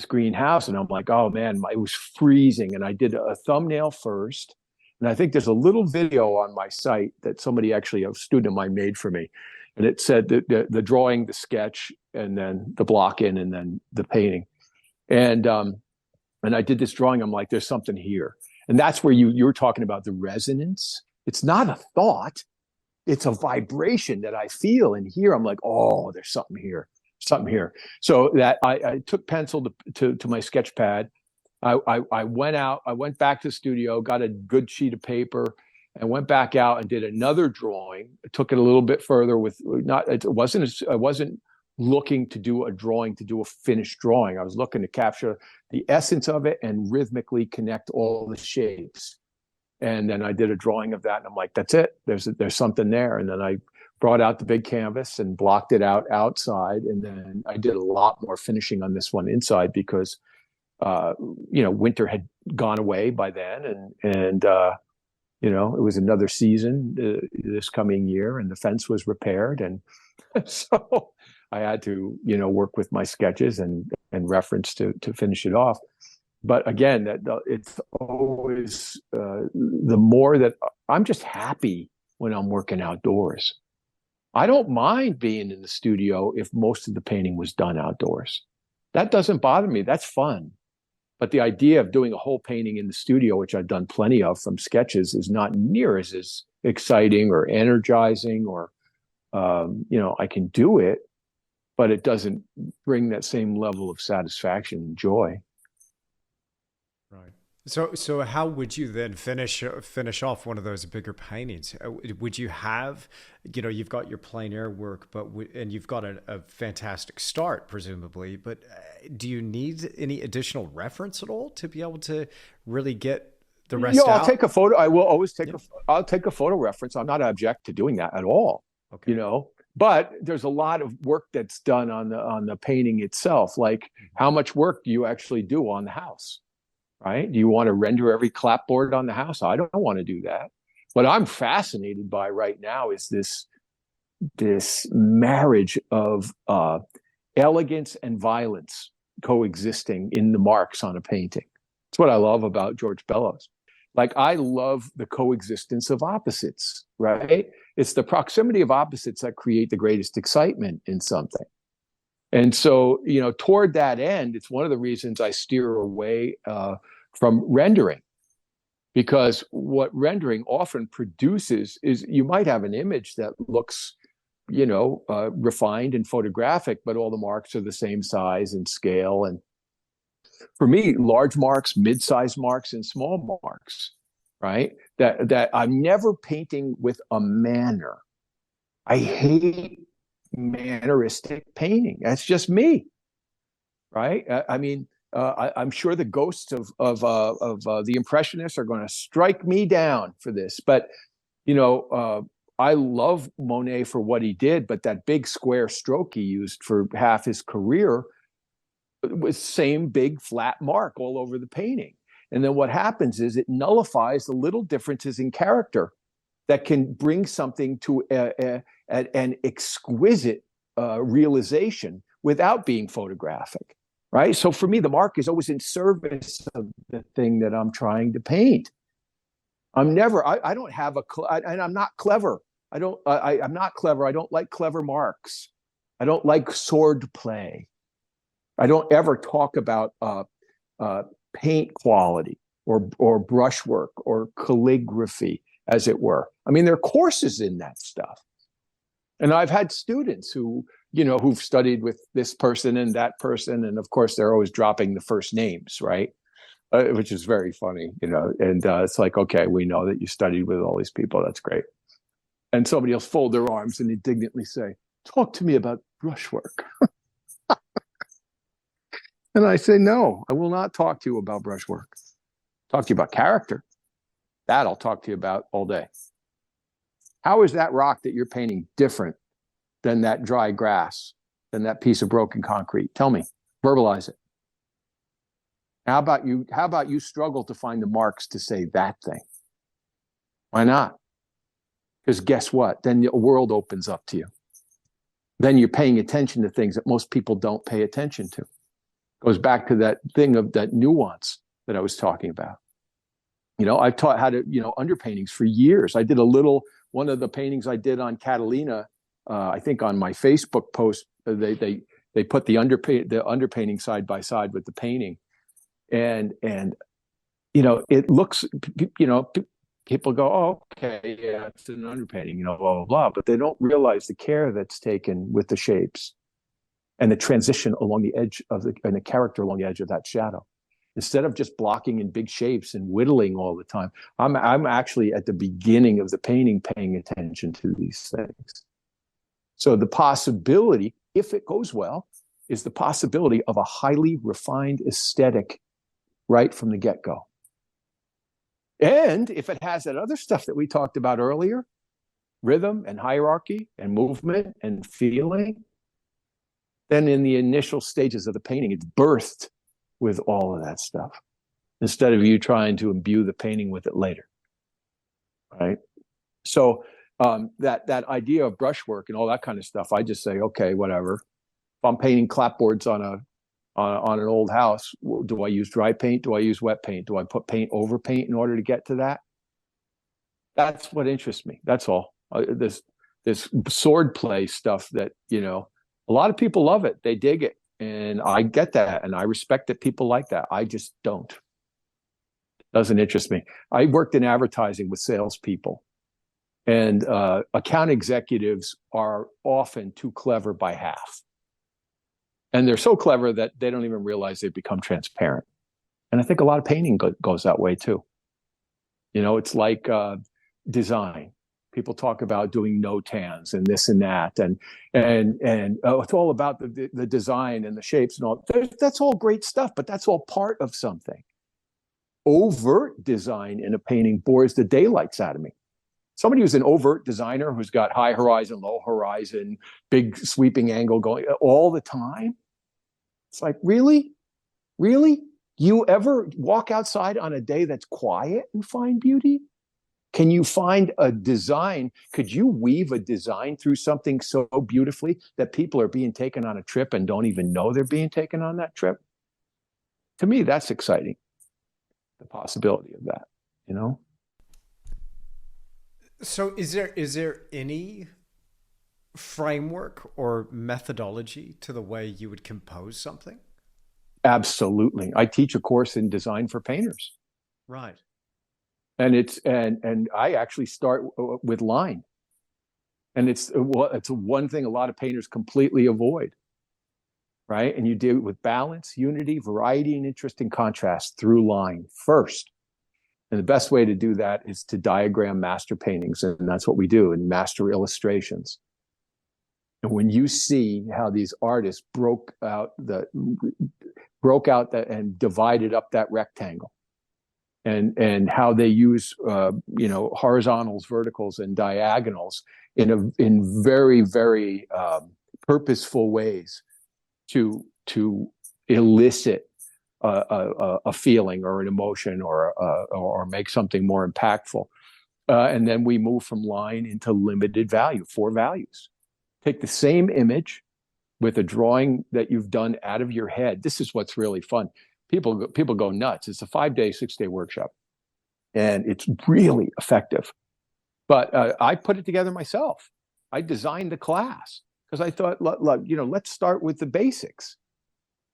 greenhouse, and I'm like, oh man, it was freezing. And I did a thumbnail first. And I think there's a little video on my site that somebody, actually, a student of mine, made for me. And it said the drawing, the sketch, and then the block in, and then the painting. And I did this drawing. I'm like, there's something here. And that's where you were talking about the resonance. It's not a thought. It's a vibration that I feel and hear. I'm like, oh, there's something here. So that I took pencil to my sketch pad. I went out, I went back to the studio, got a good sheet of paper, and went back out and did another drawing. I took it a little bit further I wasn't looking to do a drawing, to do a finished drawing. I was looking to capture the essence of it and rhythmically connect all the shapes. And then I did a drawing of that, and I'm like, that's it. There's something there. And then I brought out the big canvas and blocked it out outside. And then I did a lot more finishing on this one inside, because winter had gone away by then, and it was another season this coming year, and the fence was repaired, and so I had to work with my sketches and reference to finish it off. But again, it's always the more that I'm just happy when I'm working outdoors. I don't mind being in the studio if most of the painting was done outdoors. That doesn't bother me. That's fun. But the idea of doing a whole painting in the studio, which I've done plenty of from sketches, is not near as exciting or energizing, or, I can do it, but it doesn't bring that same level of satisfaction and joy. Right. So how would you then finish off one of those bigger paintings? Would you have, you've got your plein air work, and you've got a fantastic start, presumably, but do you need any additional reference at all to be able to really get the rest out? I'll take a photo. I will always I'll take a photo reference. I'm not object to doing that at all. Okay. But there's a lot of work that's done on the painting itself. Like, how much work do you actually do on the house? Right? Do you want to render every clapboard on the house? I don't want to do that. What I'm fascinated by right now is this marriage of elegance and violence coexisting in the marks on a painting. It's what I love about George Bellows. Like, I love the coexistence of opposites, right? It's the proximity of opposites that create the greatest excitement in something. And so, toward that end, it's one of the reasons I steer away from rendering, because what rendering often produces is, you might have an image that looks, refined and photographic, but all the marks are the same size and scale. And for me, large marks, mid-sized marks, and small marks, right? That I'm never painting with a manner. I hate manneristic painting. That's just me, right? I'm sure the ghosts of the Impressionists are going to strike me down for this, but I love Monet for what he did, but that big square stroke he used for half his career was same big flat mark all over the painting. And then what happens is it nullifies the little differences in character that can bring something to an exquisite realization without being photographic, right? So for me, the mark is always in service of the thing that I'm trying to paint. I don't have and I'm not clever. I'm not clever. I don't like clever marks. I don't like sword play. I don't ever talk about paint quality or brushwork or calligraphy, as it were. I mean, there are courses in that stuff. And I've had students who, who've studied with this person and that person. And of course, they're always dropping the first names, right? Which is very funny, and it's like, okay, we know that you studied with all these people. That's great. And somebody else fold their arms and indignantly say, talk to me about brushwork. And I say, no, I will not talk to you about brushwork. Talk to you about character. That I'll talk to you about all day. How is that rock that you're painting different than that dry grass, than that piece of broken concrete? Tell me, verbalize it. How about you struggle to find the marks to say that thing? Why not? Because guess what? Then the world opens up to you. Then you're paying attention to things that most people don't pay attention to. Goes back to that thing of that nuance that I was talking about. I've taught how to, underpaintings for years. I did one of the paintings I did on Catalina, I think on my Facebook post, they put the underpainting side by side with the painting. And it looks, people go, oh, okay, yeah, it's an underpainting, blah, blah, blah. But they don't realize the care that's taken with the shapes and the transition along the edge and the character along the edge of that shadow. Instead of just blocking in big shapes and whittling all the time, I'm actually at the beginning of the painting paying attention to these things. So the possibility, if it goes well, is the possibility of a highly refined aesthetic right from the get-go. And if it has that other stuff that we talked about earlier, rhythm and hierarchy and movement and feeling, then in the initial stages of the painting, it's birthed with all of that stuff, instead of you trying to imbue the painting with it later, right? So that idea of brushwork and all that kind of stuff, I just say, okay, whatever. If I'm painting clapboards on an old house, do I use dry paint? Do I use wet paint? Do I put paint over paint in order to get to that? That's what interests me. That's all. This sword play stuff that, a lot of people love it. They dig it. And I get that. And I respect that people like that. I just don't. It doesn't interest me. I worked in advertising with salespeople. And account executives are often too clever by half. And they're so clever that they don't even realize they've become transparent. And I think a lot of painting goes that way too. It's like design. People talk about doing no-tans and this and that, and it's all about the design and the shapes and all. That's all great stuff, but that's all part of something. Overt design in a painting bores the daylights out of me. Somebody who's an overt designer who's got high horizon, low horizon, big sweeping angle going all the time. It's like, really? Really? You ever walk outside on a day that's quiet and find beauty? Can you find a design? Could you weave a design through something so beautifully that people are being taken on a trip and don't even know they're being taken on that trip? To me, that's exciting. The possibility of that, So is there any framework or methodology to the way you would compose something? Absolutely. I teach a course in design for painters. Right. And and I actually start with line. And it's one thing a lot of painters completely avoid, right? And you deal with balance, unity, variety, and interesting contrast through line first. And the best way to do that is to diagram master paintings. And that's what we do in master illustrations. And when you see how these artists broke out that and divided up that rectangle, and how they use horizontals, verticals, and diagonals in very, very purposeful ways to elicit a feeling or an emotion or make something more impactful. And then we move from line into limited value, 4 values. Take the same image with a drawing that you've done out of your head. This is what's really fun. People go nuts. It's a 5-day, 6-day workshop, and it's really effective. But I put it together myself. I designed the class. because I thought, look, let's start with the basics,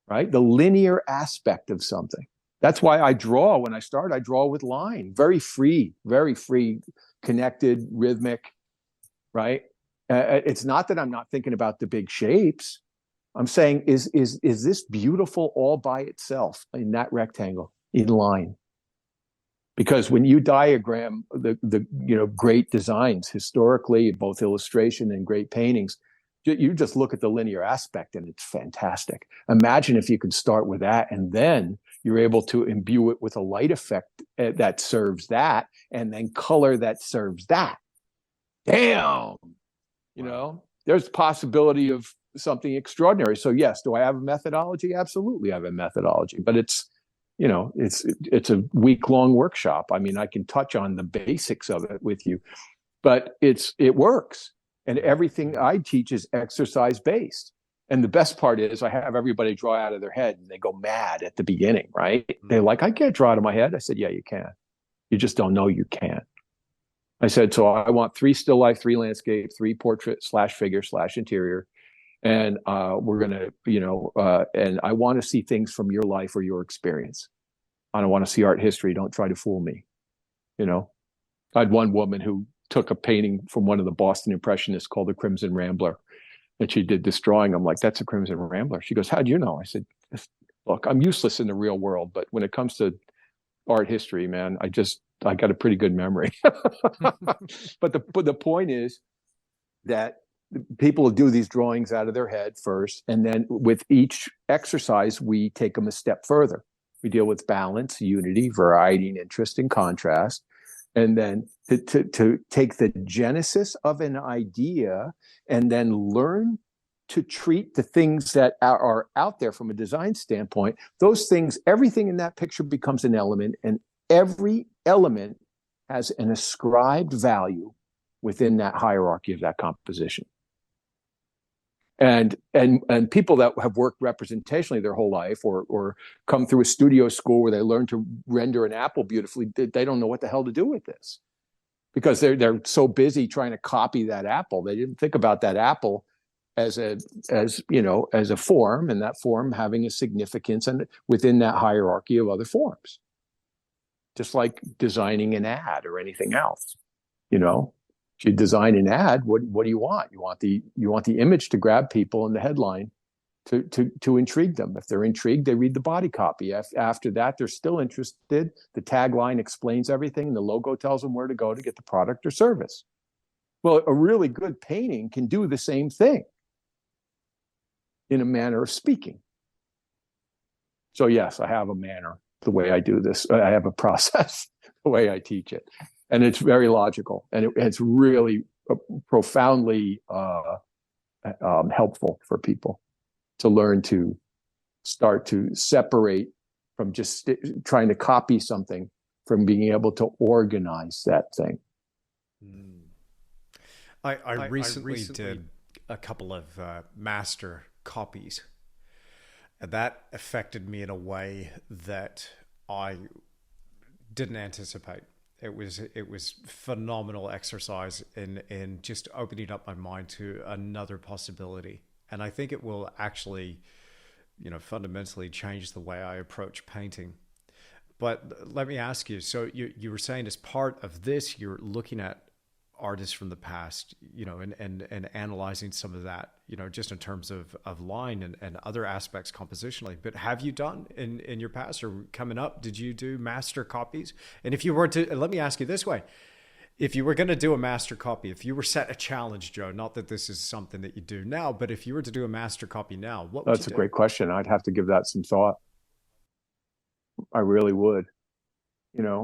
right? The linear aspect of something. That's why I draw. When I start, I draw with line, very free, connected, rhythmic, right? It's not that I'm not thinking about the big shapes. I'm saying, is this beautiful all by itself in that rectangle in line? Because when you diagram the great designs historically, both illustration and great paintings, you just look at the linear aspect and it's fantastic. Imagine if you could start with that, and then you're able to imbue it with a light effect that serves that, and then color that serves that. Damn, there's possibility of something extraordinary. So yes, do I have a methodology? Absolutely, I have a methodology, but it's a week-long workshop. I mean, I can touch on the basics of it with you, but it works. And everything I teach is exercise-based. And the best part is I have everybody draw out of their head, and they go mad at the beginning, right? They're like, I can't draw out of my head. I said, yeah, you can. You just don't know you can. I said, so I want 3 still life, 3 landscape, 3 portrait / figure / interior. And we're going to, and I want to see things from your life or your experience. I don't want to see art history. Don't try to fool me. I had one woman who took a painting from one of the Boston Impressionists called the Crimson Rambler. And she did this drawing. I'm like, that's a Crimson Rambler. She goes, how'd you know? I said, look, I'm useless in the real world, but when it comes to art history, man, I got a pretty good memory. But the point is that people will do these drawings out of their head first, and then with each exercise, we take them a step further. We deal with balance, unity, variety, and interest and contrast. And then to take the genesis of an idea and then learn to treat the things that are out there from a design standpoint, those things, everything in that picture becomes an element, and every element has an ascribed value within that hierarchy of that composition. And people that have worked representationally their whole life, or come through a studio school where they learn to render an apple beautifully, they don't know what the hell to do with this, because they're so busy trying to copy that apple. They didn't think about that apple as a form, and that form having a significance and within that hierarchy of other forms. Just like designing an ad or anything else, If you design an ad, what do you want? You want the image to grab people in the headline to intrigue them. If they're intrigued, they read the body copy. After that, they're still interested. The tagline explains everything, and the logo tells them where to go to get the product or service. Well, a really good painting can do the same thing in a manner of speaking. So yes, I have a manner, the way I do this. I have a process, the way I teach it. And it's very logical, and it's really profoundly helpful for people to learn to start to separate from just trying to copy something, from being able to organize that thing. I recently did a couple of master copies, and that affected me in a way that I didn't anticipate. It was phenomenal exercise in just opening up my mind to another possibility. And I think it will actually, fundamentally change the way I approach painting. But let me ask you, so you were saying as part of this, you're looking at artists from the past, and analyzing some of that, just in terms of line and other aspects compositionally. But have you done in your past or coming up, did you do master copies? And if you were to, let me ask you this way, if you were going to do a master copy, if you were set a challenge, Joe, not that this is something that you do now, but if you were to do a master copy now, what would you do? That's a great question. I'd have to give that some thought. I really would.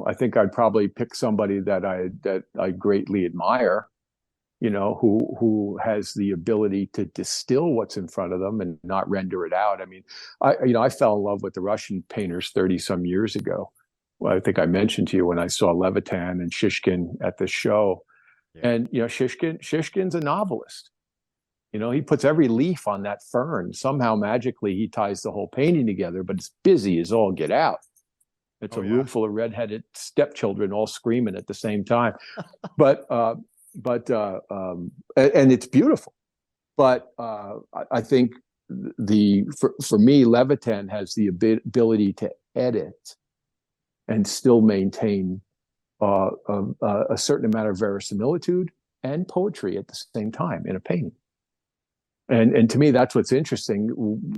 I think I'd probably pick somebody that I greatly admire, who has the ability to distill what's in front of them and not render it out. I mean, I fell in love with the Russian painters 30 some years ago. Well, I think I mentioned to you when I saw Levitan and Shishkin at the show. Yeah. And Shishkin's a novelist. He puts every leaf on that fern. Somehow magically he ties the whole painting together, but it's busy as all get out. It's a room full of redheaded stepchildren all screaming at the same time. And it's beautiful. But I think for me, Levitan has the ability to edit and still maintain a certain amount of verisimilitude and poetry at the same time in a painting. And to me, that's what's interesting.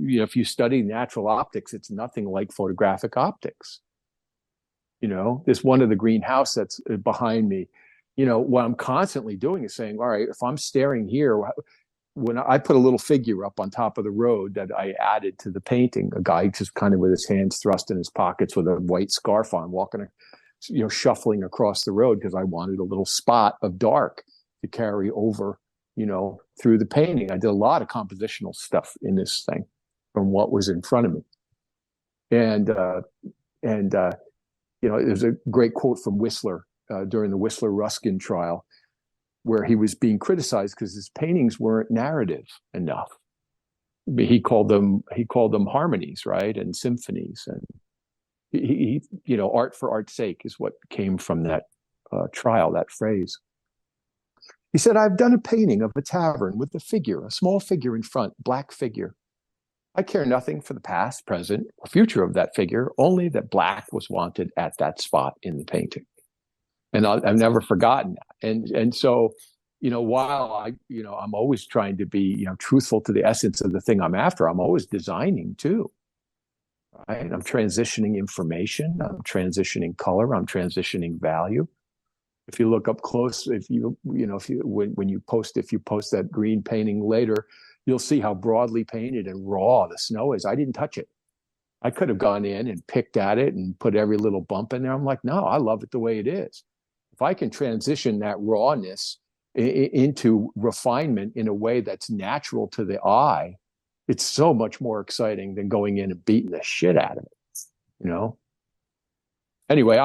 You know, if you study natural optics, it's nothing like photographic optics. You know, this one of the greenhouse that's behind me, you know, what I'm constantly doing is saying, all right, if I'm staring here, when I put a little figure up on top of the road that I added to the painting, a guy just kind of with his hands thrust in his pockets with a white scarf on, walking, you know, shuffling across the road because I wanted a little spot of dark to carry over, you know, through the painting. I did a lot of compositional stuff in this thing from what was in front of me. And you know, there's a great quote from Whistler during the Whistler-Ruskin trial, where he was being criticized because his paintings weren't narrative enough. He called them harmonies, right, and symphonies, and he you know, art for art's sake is what came from that trial, that phrase. He said, "I've done a painting of a tavern with a small figure in front, black figure. I care nothing for the past, present, or future of that figure, only that black was wanted at that spot in the painting." And I've never forgotten that. And so, you know, while I'm always trying to be, you know, truthful to the essence of the thing I'm after, I'm always designing too. Right? I'm transitioning information, I'm transitioning color, I'm transitioning value. If you look up close, if you post that green painting later, you'll see how broadly painted and raw the snow is. I didn't touch it. I could have gone in and picked at it and put every little bump in there. I'm like, no, I love it the way it is. If I can transition that rawness into refinement in a way that's natural to the eye, it's so much more exciting than going in and beating the shit out of it, you know? Anyway,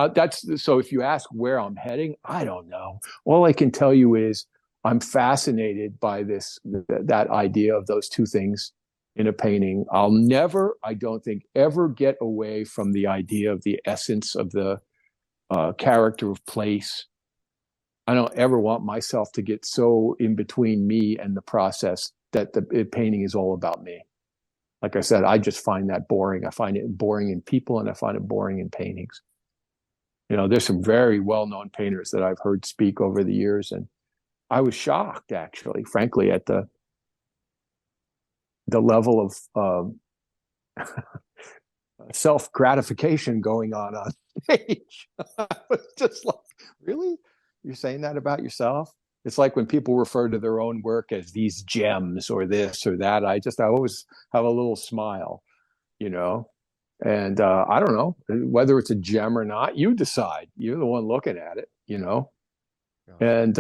so if you ask where I'm heading, I don't know. All I can tell you is I'm fascinated by that idea of those two things in a painting. I'll never, I don't think, ever get away from the idea of the essence of the character of place. I don't ever want myself to get so in between me and the process that the painting is all about me. Like I said, I just find that boring. I find it boring in people, and I find it boring in paintings. You know, there's some very well-known painters that I've heard speak over the years, and I was shocked, actually, frankly, at the level of self-gratification going on stage. I was just like, really? You're saying that about yourself? It's like when people refer to their own work as these gems or this or that. I always have a little smile, you know? And I don't know whether it's a gem or not. You decide. You're the one looking at it, you know? And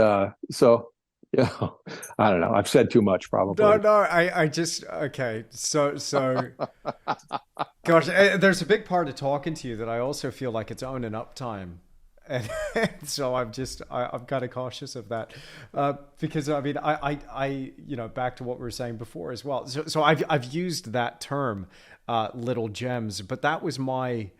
so, you know, I don't know. I've said too much, probably. No, I just, okay. So, gosh, there's a big part of talking to you that I also feel like it's owning up time. And so I'm kind of cautious of that, because I mean, I, you know, back to what we were saying before as well. So I've used that term, little gems, but that was my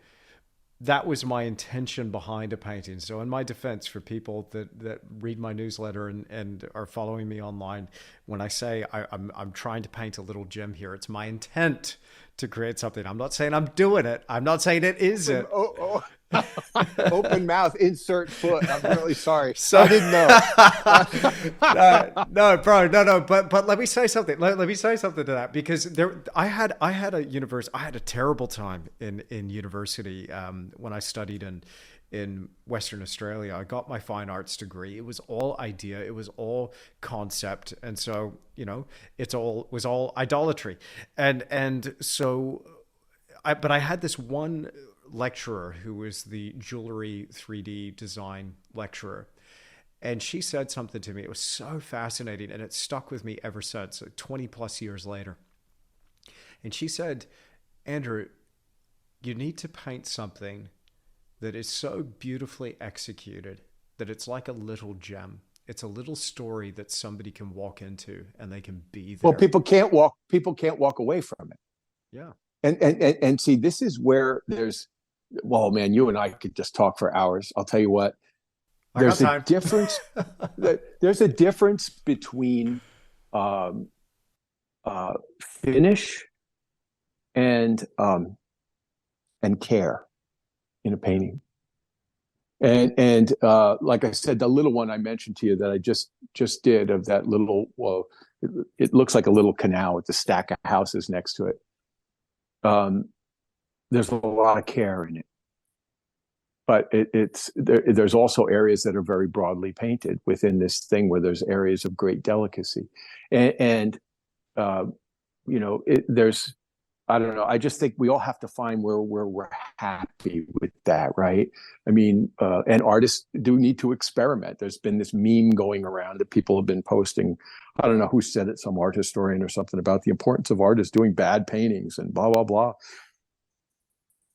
intention behind a painting. So in my defense, for people that read my newsletter and are following me online, when I say I'm trying to paint a little gem here, it's my intent to create something. I'm not saying I'm doing it. I'm not saying it isn't. Open mouth, insert foot. I'm really sorry. So, I didn't know. No, bro, no. But let me say something. Let me say something to that, because I had a terrible time in university when I studied in Western Australia. I got my fine arts degree. It was all idea. It was all concept, and so, you know, it was all idolatry, and so, but I had this one lecturer who was the jewelry 3D design lecturer, and she said something to me. It was so fascinating, and it stuck with me ever since, 20 plus years later. And she said, "Andrew, you need to paint something that is so beautifully executed that it's like a little gem. It's a little story that somebody can walk into and they can be there." Well, people can't walk away from it. Yeah. And see, this is where well, man, you and I could just talk for hours. I'll tell you what, there's a difference. There's a difference between finish and care in a painting. And like I said, the little one I mentioned to you that I just did of that little, well, it looks like a little canal with a stack of houses next to it. There's a lot of care in it, but there's also areas that are very broadly painted within this thing where there's areas of great delicacy, and there's, I don't know. I just think we all have to find where we're happy with that, right? I mean, and artists do need to experiment. There's been this meme going around that people have been posting. I don't know who said it, some art historian or something, about the importance of artists doing bad paintings and blah, blah, blah.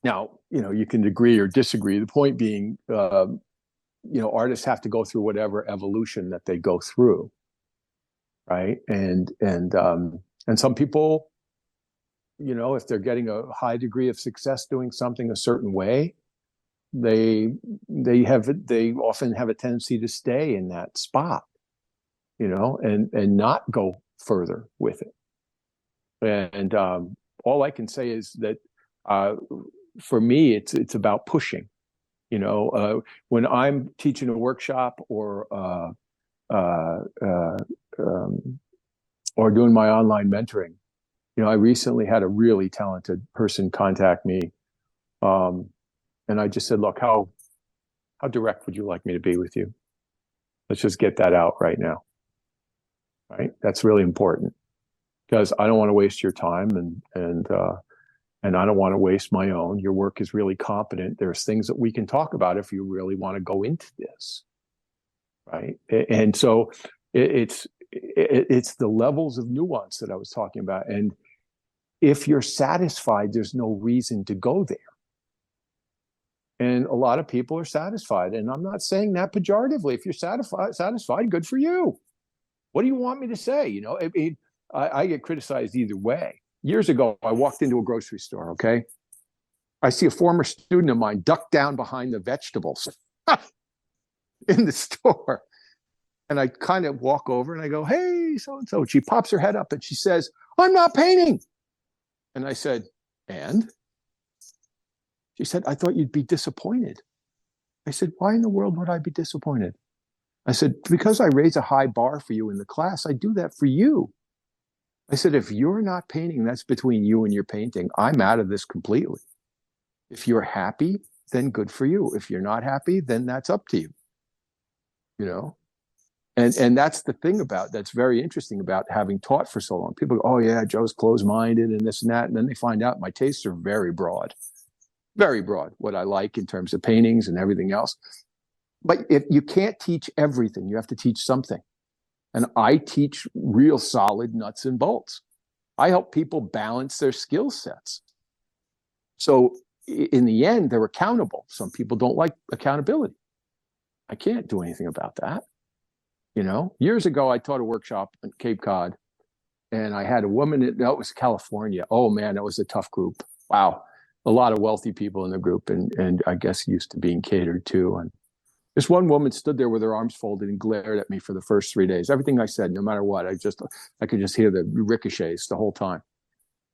Now, you can agree or disagree. The point being, artists have to go through whatever evolution that they go through, right? And some people, if they're getting a high degree of success doing something a certain way, they often have a tendency to stay in that spot, and not go further with it. And all I can say is that for me, it's about pushing. When I'm teaching a workshop or doing my online mentoring, I recently had a really talented person contact me, and I just said, "Look, how direct would you like me to be with you? Let's just get that out right now." Right? That's really important, because I don't want to waste your time, and I don't want to waste my own. Your work is really competent. There's things that we can talk about if you really want to go into this, right? And so it's the levels of nuance that I was talking about. And if you're satisfied, there's no reason to go there. And a lot of people are satisfied. And I'm not saying that pejoratively. If you're satisfied, good for you. What do you want me to say? I get criticized either way. Years ago, I walked into a grocery store, okay? I see a former student of mine duck down behind the vegetables in the store. And I kind of walk over and I go, "Hey, so-and-so." She pops her head up and she says, "I'm not painting." And I said, "And?" She said, "I thought you'd be disappointed." I said, "Why in the world would I be disappointed?" I said, "Because I raise a high bar for you in the class. I do that for you." I said, "If you're not painting, that's between you and your painting. I'm out of this completely. If you're happy, then good for you. If you're not happy, then that's up to you." And that's the thing that's very interesting about having taught for so long. People go, "Oh yeah, Joe's closed-minded and this and that." And then they find out my tastes are very broad, what I like in terms of paintings and everything else. But if you can't teach everything, you have to teach something. And I teach real solid nuts and bolts. I help people balance their skill sets. So in the end, they're accountable. Some people don't like accountability. I can't do anything about that. Years ago, I taught a workshop in Cape Cod, and I had a woman, that was California. Oh man, that was a tough group. Wow. A lot of wealthy people in the group, and I guess used to being catered to. And this one woman stood there with her arms folded and glared at me for the first 3 days. Everything I said, no matter what, I could just hear the ricochets the whole time.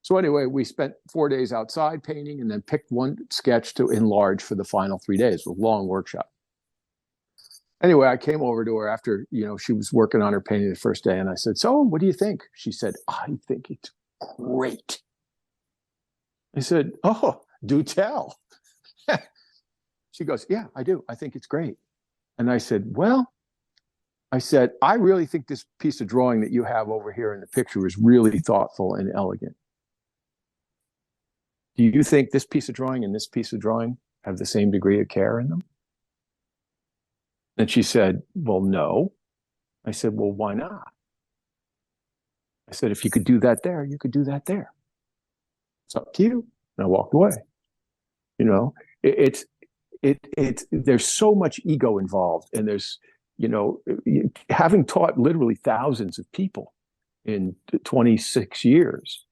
So anyway, we spent 4 days outside painting and then picked one sketch to enlarge for the final 3 days. It was a long workshop. Anyway, I came over to her after, she was working on her painting the first day. And I said, "So what do you think?" She said, "I think it's great." I said, "Oh, do tell." She goes, "Yeah, I do. I think it's great." And I said, "Well," I said, "I really think this piece of drawing that you have over here in the picture is really thoughtful and elegant. Do you think this piece of drawing and this piece of drawing have the same degree of care in them?" And she said, "Well, no." I said, "Well, why not?" I said, "If you could do that there, you could do that there. It's up to you." And I walked away. There's so much ego involved, and there's, having taught literally thousands of people in 26 years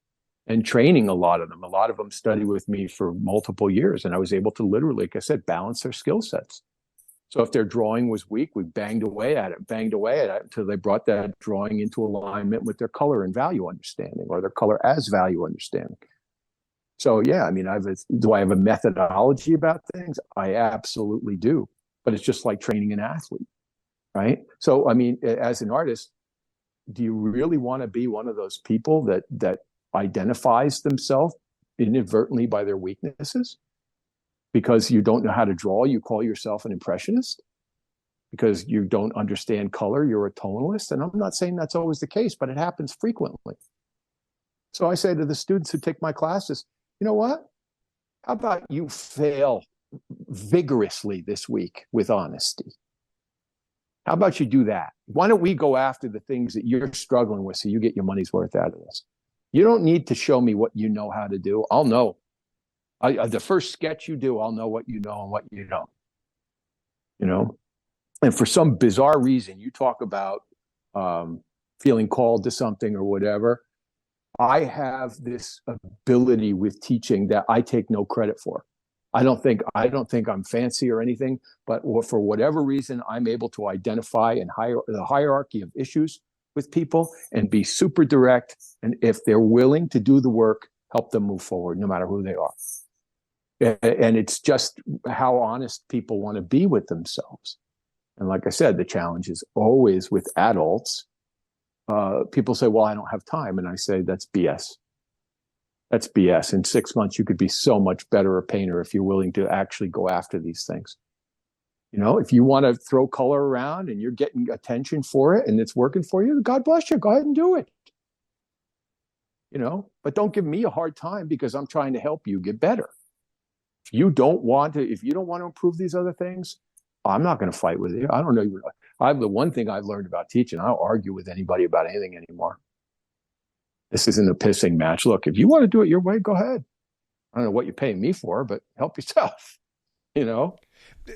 and training a lot of them studied with me for multiple years. And I was able to literally, like I said, balance their skill sets. So if their drawing was weak, we banged away at it until they brought that drawing into alignment with their color and value understanding, or their color as value understanding. So yeah, I mean, do I have a methodology about things? I absolutely do. But it's just like training an athlete, right? So I mean, as an artist, do you really want to be one of those people that identifies themselves inadvertently by their weaknesses? Because you don't know how to draw, you call yourself an impressionist. Because you don't understand color, you're a tonalist. And I'm not saying that's always the case, but it happens frequently. So I say to the students who take my classes, you know what? How about you fail vigorously this week with honesty? How about you do that? Why don't we go after the things that you're struggling with so you get your money's worth out of this? You don't need to show me what you know how to do. I'll know. The first sketch you do, I'll know what you know and what you don't. You know? And for some bizarre reason, you talk about feeling called to something or whatever. I have this ability with teaching that I take no credit for. I don't think I'm fancy or anything, but for whatever reason, I'm able to identify the hierarchy of issues with people and be super direct. And if they're willing to do the work, help them move forward, no matter who they are. And it's just how honest people want to be with themselves. And like I said, the challenge is always with adults. People say, well, I don't have time. And I say, that's BS. That's BS. In 6 months, you could be so much better a painter if you're willing to actually go after these things. You know, if you want to throw color around and you're getting attention for it and it's working for you, God bless you. Go ahead and do it. You know, but don't give me a hard time because I'm trying to help you get better. If you don't want to improve these other things, I'm not going to fight with you. I don't know. The one thing I've learned about teaching, I don't argue with anybody about anything anymore. This isn't a pissing match. Look, if you want to do it your way, go ahead. I don't know what you're paying me for, but help yourself. You know.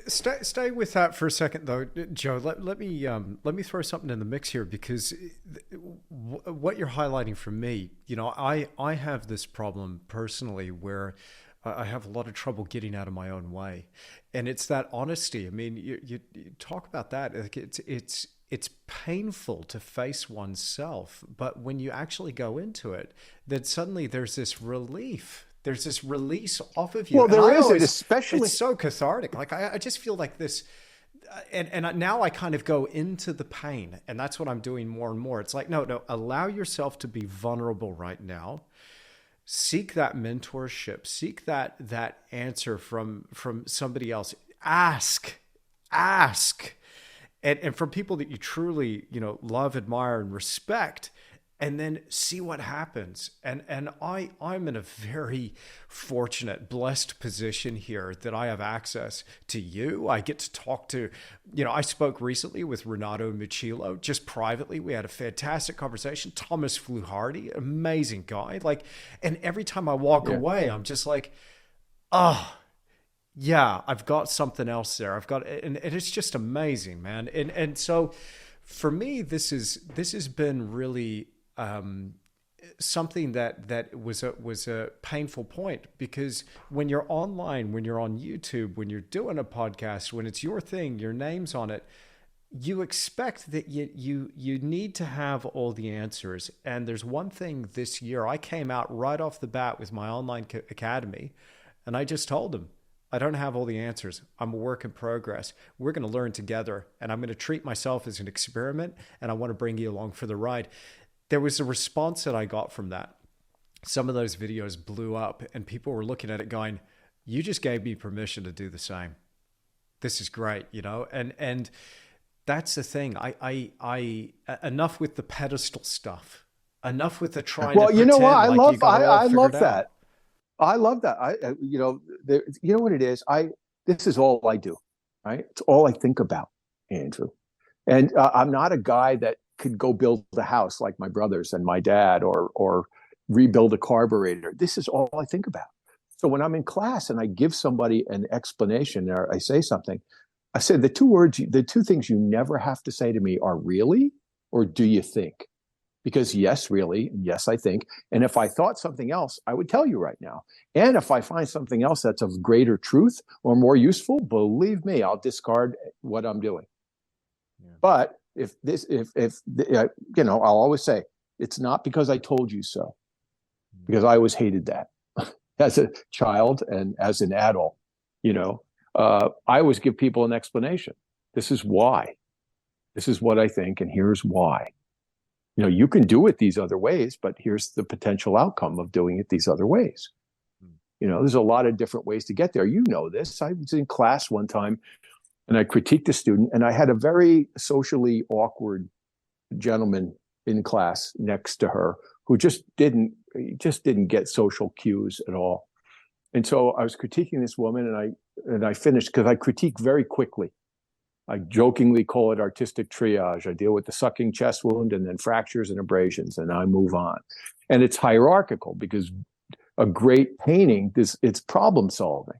Stay with that for a second, though, Joe. Let me throw something in the mix here, because what you're highlighting for me, you know, I have this problem personally where I have a lot of trouble getting out of my own way, and it's that honesty. I mean, you talk about that. Like it's painful to face oneself, but when you actually go into it, then suddenly there's this relief. There's this release off of you. Well, there is, especially. It's so cathartic. Like I just feel like this, and now I kind of go into the pain, and that's what I'm doing more and more. It's like, no, allow yourself to be vulnerable right now. Seek that mentorship. Seek that answer from somebody else. Ask, and from people that you truly, you know, love, admire, and respect. And then see what happens. And I'm in a very fortunate, blessed position here that I have access to you. I get to talk to, you know, I spoke recently with Renato Michello, just privately. We had a fantastic conversation. Thomas Fluharty, amazing guy. Like, and every time I walk away, I'm just like, oh, yeah, I've got something else there. And it's just amazing, man. And so for me, this has been really, something that was a painful point, because when you're online, when you're on YouTube, when you're doing a podcast, when it's your thing, your name's on it, you expect that you need to have all the answers. And there's one thing this year, I came out right off the bat with my online academy, and I just told them, I don't have all the answers. I'm a work in progress. We're going to learn together, and I'm going to treat myself as an experiment, and I want to bring you along for the ride. There was a response that I got from that. Some of those videos blew up, and people were looking at it going, you just gave me permission to do the same. This is great, you know? And that's the thing. I enough with the pedestal stuff. Enough with the trying to pretend. You know what? I love that. I love that. You know what it is? This is all I do, right? It's all I think about, Andrew. And I'm not a guy that could go build a house like my brothers and my dad, or rebuild a carburetor. This is all I think about. So when I'm in class and I give somebody an explanation, or I say something, I say the two things you never have to say to me are really, or do you think? because yes, really, yes, I think. And if I thought something else, I would tell you right now. And if I find something else that's of greater truth or more useful, believe me, I'll discard what I'm doing. Yeah. But if I'll always say, it's not because I told you so, because I always hated that as a child and as an adult. I always give people an explanation. This is why. This is what I think, and here's why. You can do it these other ways, but here's the potential outcome of doing it these other ways. There's a lot of different ways to get there. This. I was in class one time, and I critiqued a student, and I had a very socially awkward gentleman in class next to her who just didn't get social cues at all. And so I was critiquing this woman, and I finished, because I critique very quickly. I jokingly call it artistic triage. I deal with the sucking chest wound and then fractures and abrasions, and I move on. And it's hierarchical, because a great painting, it's problem solving.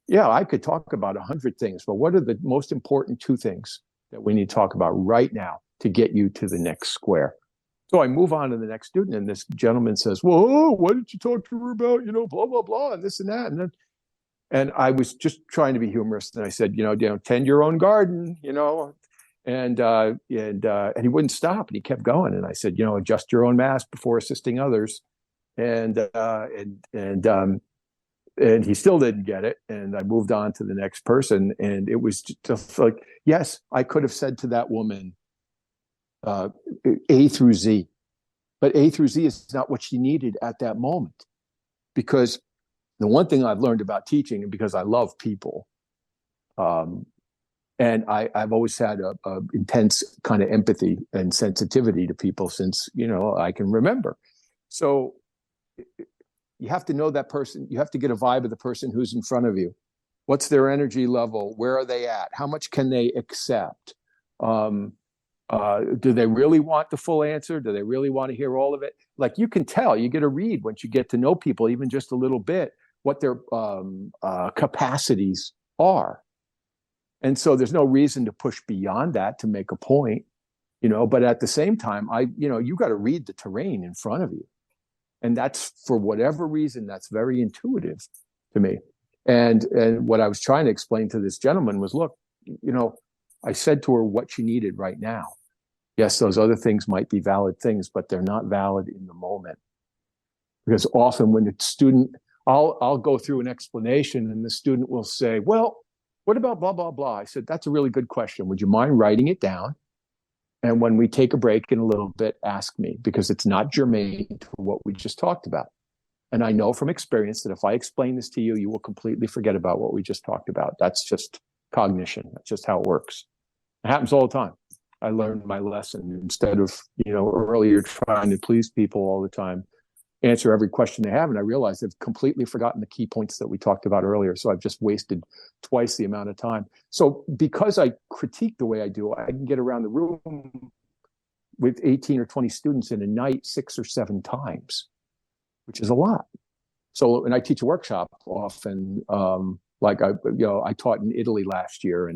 Yeah, I could talk about 100 things, but what are the most important 2 things that we need to talk about right now to get you to the next square? So I move on to the next student, and this gentleman says, well, what did you talk to her about? Blah, blah, blah, and this and that. And I was just trying to be humorous. And I said, tend your own garden, and he wouldn't stop, and he kept going. And I said, adjust your own mask before assisting others. And he still didn't get it. And I moved on to the next person. And it was just like, yes, I could have said to that woman, A through Z, but A through Z is not what she needed at that moment. Because the one thing I've learned about teaching, and because I love people, and I've always had a intense kind of empathy and sensitivity to people since, I can remember. So you have to know that person. You have to get a vibe of the person who's in front of you. What's their energy level? Where are they at? How much can they accept? Do they really want the full answer? Do they really want to hear all of it? Like, you can tell, you get a read once you get to know people, even just a little bit, what their capacities are. And so there's no reason to push beyond that to make a point, but at the same time, you got to read the terrain in front of you. And that's, for whatever reason, that's very intuitive to me. And what I was trying to explain to this gentleman was, look, I said to her what she needed right now. Yes, those other things might be valid things, but they're not valid in the moment. Because often when the student, I'll go through an explanation, and the student will say, well, what about blah, blah, blah? I said, that's a really good question. Would you mind writing it down? And when we take a break in a little bit, ask me, because it's not germane to what we just talked about. And I know from experience that if I explain this to you, you will completely forget about what we just talked about. That's just cognition. That's just how it works. It happens all the time. I learned my lesson. Instead of, earlier trying to please people all the time, answer every question they have. And I realized I've completely forgotten the key points that we talked about earlier. So I've just wasted twice the amount of time. So because I critique the way I do, I can get around the room with 18 or 20 students in a night 6 or 7 times, which is a lot. So when I teach a workshop often, I taught in Italy last year,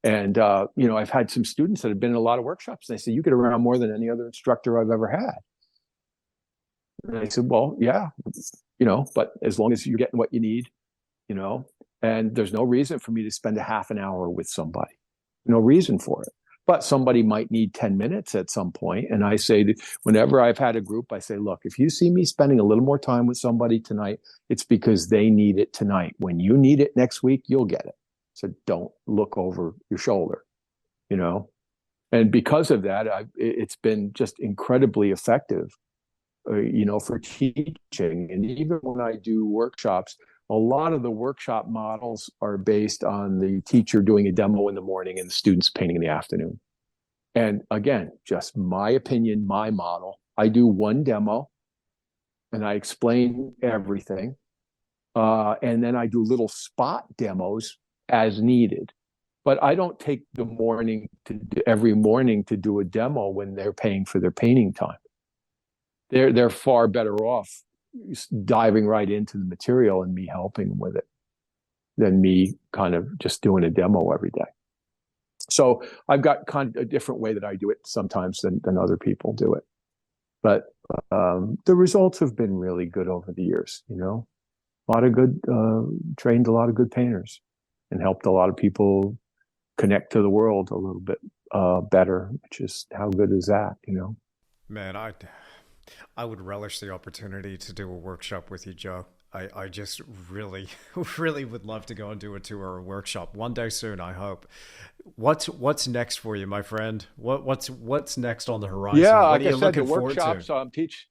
and I've had some students that have been in a lot of workshops. And they say, you get around more than any other instructor I've ever had. And I said, well, yeah, but as long as you're getting what you need, and there's no reason for me to spend a half an hour with somebody, no reason for it. But somebody might need 10 minutes at some point. And I say, whenever I've had a group, I say, look, if you see me spending a little more time with somebody tonight, it's because they need it tonight. When you need it next week, you'll get it. So don't look over your shoulder, And because of that, it's been just incredibly effective, for teaching. And even when I do workshops, a lot of the workshop models are based on the teacher doing a demo in the morning and the students painting in the afternoon. And again, just my opinion, my model. I do one demo and I explain everything. And then I do little spot demos as needed. But I don't take every morning to do a demo when they're paying for their painting time. They're far better off diving right into the material and me helping them with it than me kind of just doing a demo every day. So I've got kind of a different way that I do it sometimes than other people do it. But the results have been really good over the years. A lot of good, trained a lot of good painters, and helped a lot of people connect to the world a little bit better. Which is, how good is that? Man, I would relish the opportunity to do a workshop with you, Joe. I just really, really would love to go and do a tour or a workshop one day soon, I hope. What's next for you, my friend? What's next on the horizon? Yeah, What like are I you said, the looking forward to? workshops teach.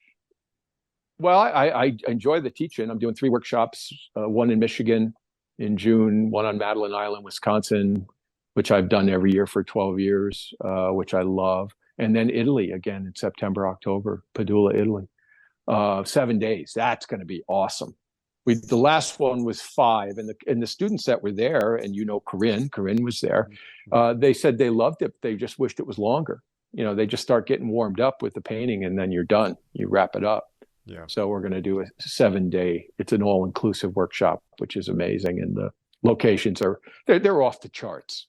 Well, I enjoy the teaching. I'm doing 3 workshops, one in Michigan in June, one on Madeline Island, Wisconsin, which I've done every year for 12 years, which I love. And then Italy again in September, October, Padula, Italy. 7 days. That's going to be awesome. The last one was 5, and the students that were there, and Corinne was there. They said they loved it. They just wished it was longer. They just start getting warmed up with the painting, and then you're done. You wrap it up. Yeah. So we're going to do a 7-day. It's an all-inclusive workshop, which is amazing, and the locations they're off the charts.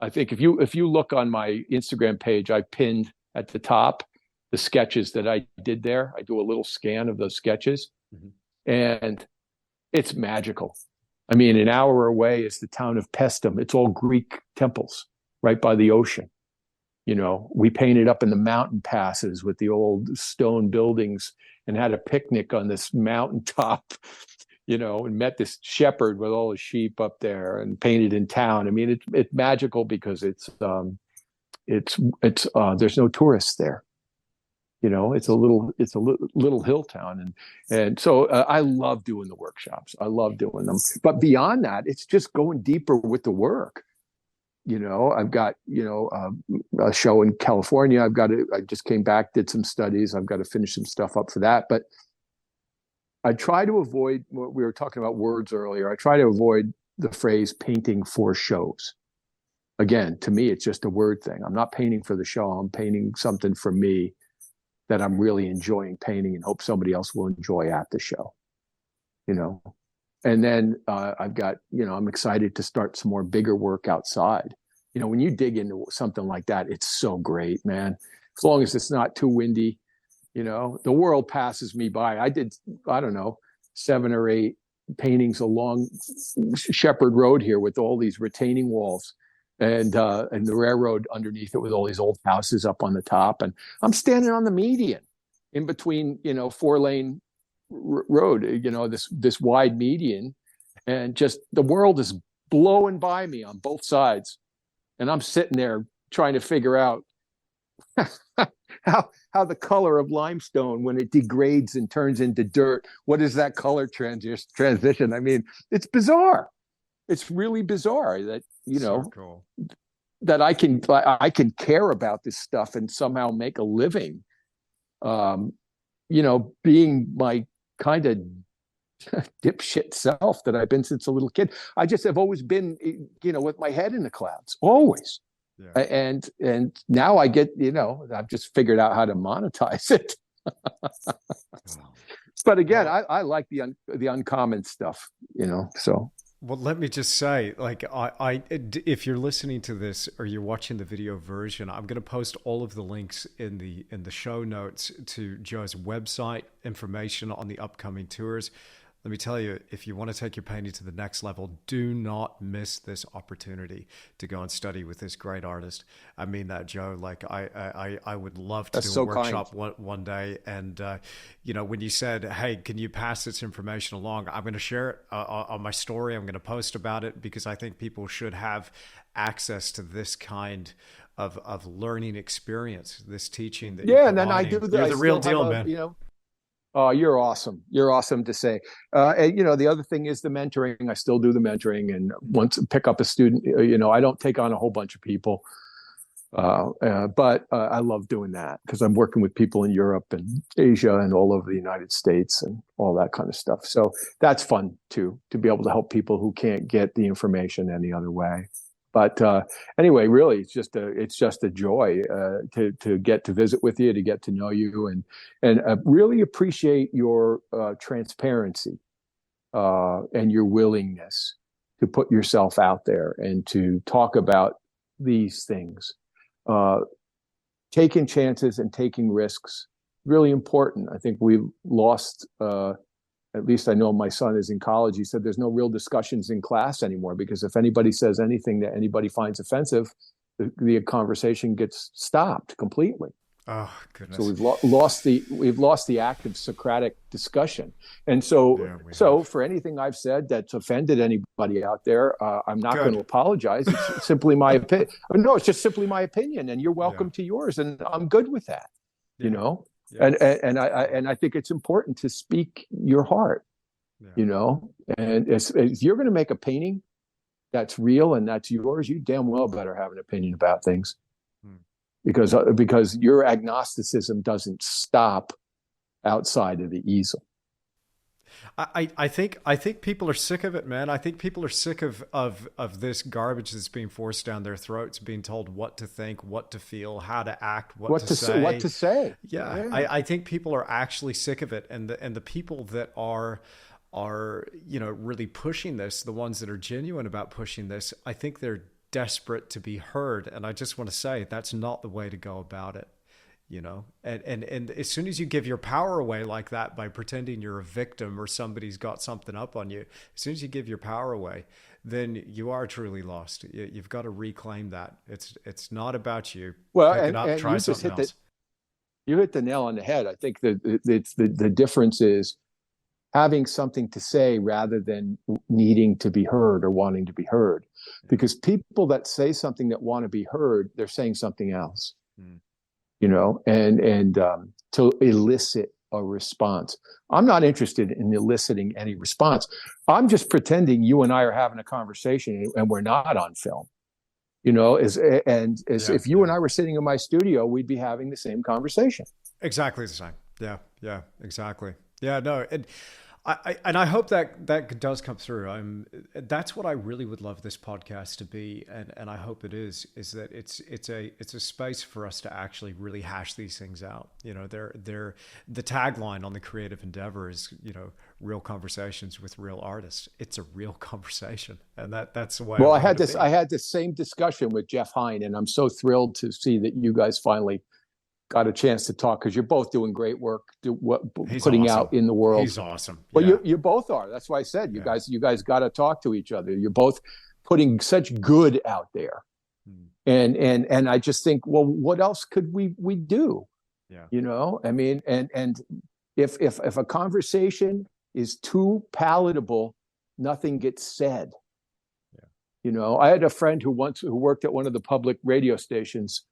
I think if you look on my Instagram page, I pinned at the top the sketches that I did there. I do a little scan of those sketches, and it's magical. I mean, an hour away is the town of Pestum. It's all Greek temples right by the ocean. We painted up in the mountain passes with the old stone buildings and had a picnic on this mountaintop, and met this shepherd with all his sheep up there and painted in town. I mean, it's magical because it's there's no tourists there. It's a little hill town, and so I love doing the workshops. I love doing them, but beyond that, it's just going deeper with the work. I've got a show in California. I just came back, did some studies. I've got to finish some stuff up for that, but I try to avoid. We were talking about words earlier. I try to avoid the phrase painting for shows. Again, to me, it's just a word thing. I'm not painting for the show. I'm painting something for me that I'm really enjoying painting and hope somebody else will enjoy at the show, And then I've got, I'm excited to start some more bigger work outside. When you dig into something like that, it's so great, man. As long as it's not too windy, the world passes me by. I did, I don't know, 7 or 8 paintings along Shepherd Road here with all these retaining walls, and the railroad underneath it with all these old houses up on the top. And I'm standing on the median in between, 4-lane road, this wide median, and just the world is blowing by me on both sides. And I'm sitting there trying to figure out how the color of limestone, when it degrades and turns into dirt, what is that color transition? I mean, it's bizarre. It's really bizarre that, So cool. that I can care about this stuff and somehow make a living, being my kind of dipshit self that I've been since a little kid. I just have always been, with my head in the clouds, always. Yeah. And now I get, I've just figured out how to monetize it. But again, I like the uncommon stuff, so. Well, let me just say, if you're listening to this or you're watching the video version, I'm going to post all of the links in the show notes to Joe's website, information on the upcoming tours. Let me tell you, if you want to take your painting to the next level, do not miss this opportunity to go and study with this great artist. I mean that, Joe. I would love to do a workshop one day. And, when you said, hey, can you pass this information along? I'm going to share it on my story. I'm going to post about it because I think people should have access to this kind of learning experience, this teaching. And then I do You're the real deal, man. Oh, you're awesome. You're awesome to say. And, the other thing is the mentoring. I still do the mentoring, and once pick up a student, I don't take on a whole bunch of people. But I love doing that because I'm working with people in Europe and Asia and all over the United States and all that kind of stuff. So that's fun too, to be able to help people who can't get the information any other way. But anyway, really, it's just a joy to get to visit with you, to get to know you, and really appreciate your transparency and your willingness to put yourself out there and to talk about these things, taking chances and taking risks really important. I think we lost, at least I know my son is in college. He said there's no real discussions in class anymore, because if anybody says anything that anybody finds offensive, the conversation gets stopped completely. Oh goodness! So we've lost the active Socratic discussion, and so for anything I've said that's offended anybody out there, I'm not going to apologize. It's simply my opinion. No, it's just simply my opinion, and you're welcome to yours, and I'm good with that. You know, and I think it's important to speak your heart. You know, and if you're going to make a painting that's real and that's yours, you damn well better have an opinion about things. Because your agnosticism doesn't stop outside of the easel. I think people are sick of it, man. I think people are sick of this garbage that's being forced down their throats, being told what to think, what to feel, how to act, what to say. What to say. Yeah. I think people are actually sick of it, and the people that are really pushing this, the ones that are genuine about pushing this, I think they're desperate to be heard. And I just want to say that's not the way to go about it, and as soon as you give your power away like that by pretending you're a victim or somebody's got something up on you, as soon as you give your power away, then you are truly lost. You've got to reclaim that. It's not about you. Well, pick it up, try something else. You hit the nail on the head. I think that the difference is having something to say rather than needing to be heard or wanting to be heard. Because people that say something that want to be heard, they're saying something else, and to elicit a response. I'm not interested in eliciting any response. I'm just pretending you and I are having a conversation and we're not on film. If you and I were sitting in my studio, we'd be having the same conversation. Exactly the same. Yeah, exactly. Yeah, no. I hope that does come through. That's what I really would love this podcast to be, and I hope it is that it's a space for us to actually really hash these things out. The tagline on the Creative Endeavor is, real conversations with real artists. It's a real conversation, and that's the way. Well, I had this same discussion with Jeff Hine, and I'm so thrilled to see that you guys finally got a chance to talk, because you're both doing great work, putting out in the world. He's awesome. Well, you both are. That's why I said you guys got to talk to each other. You're both putting such good out there, and I just think, well, what else could we do? I mean, and if a conversation is too palatable, nothing gets said. I had a friend who worked at one of the public radio stations.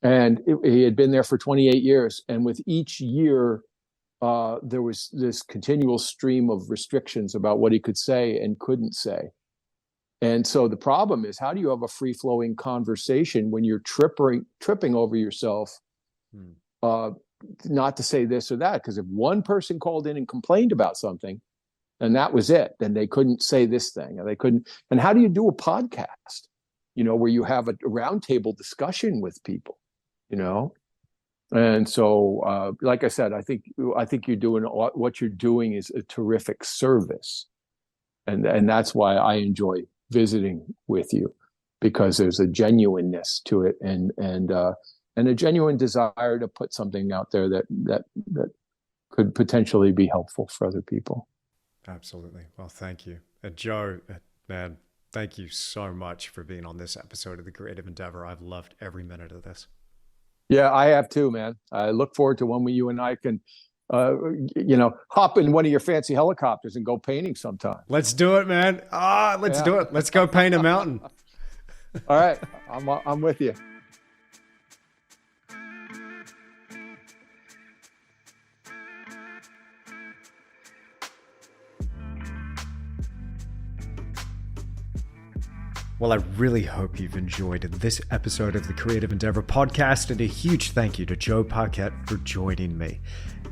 And he had been there for 28 years. And with each year, there was this continual stream of restrictions about what he could say and couldn't say. And so the problem is, how do you have a free-flowing conversation when you're tripping over yourself, not to say this or that? Because if one person called in and complained about something, and that was it, then they couldn't say this thing, and they couldn't. And how do you do a podcast, where you have a roundtable discussion with people? And so, like I said, I think you're doing what you're doing is a terrific service, and that's why I enjoy visiting with you, because there's a genuineness to it, and a genuine desire to put something out there that could potentially be helpful for other people. Absolutely. Well, thank you, Joe. Man, thank you so much for being on this episode of the Creative Endeavor. I've loved every minute of this. Yeah, I have too, man. I look forward to when you and I can, hop in one of your fancy helicopters and go painting sometime. Let's do it, man. Let's do it. Let's go paint a mountain. All right. I'm with you. Well, I really hope you've enjoyed this episode of the Creative Endeavor podcast, and a huge thank you to Joe Paquet for joining me.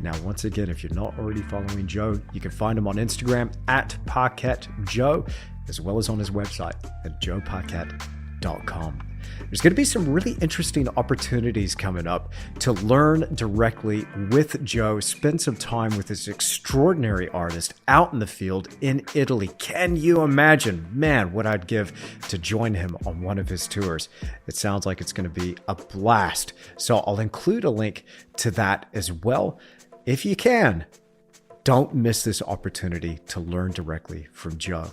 Now, once again, if you're not already following Joe, you can find him on Instagram at PaquetJoe, as well as on his website at joepaquet.com. There's going to be some really interesting opportunities coming up to learn directly with Joe, spend some time with this extraordinary artist out in the field in Italy. Can you imagine, man, what I'd give to join him on one of his tours? It sounds like it's going to be a blast. So I'll include a link to that as well. If you can, don't miss this opportunity to learn directly from Joe.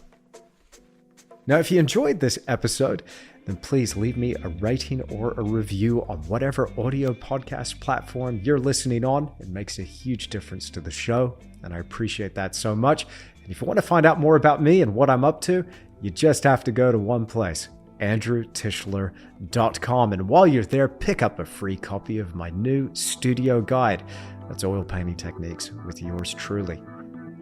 Now, if you enjoyed this episode, then please leave me a rating or a review on whatever audio podcast platform you're listening on. It makes a huge difference to the show, and I appreciate that so much. And if you want to find out more about me and what I'm up to, you just have to go to one place, andrewtischler.com. And while you're there, pick up a free copy of my new studio guide. That's oil painting techniques with yours truly.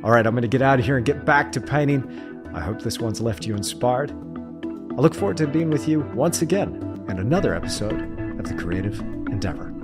All right, I'm going to get out of here and get back to painting. I hope this one's left you inspired. I look forward to being with you once again in another episode of The Creative Endeavor.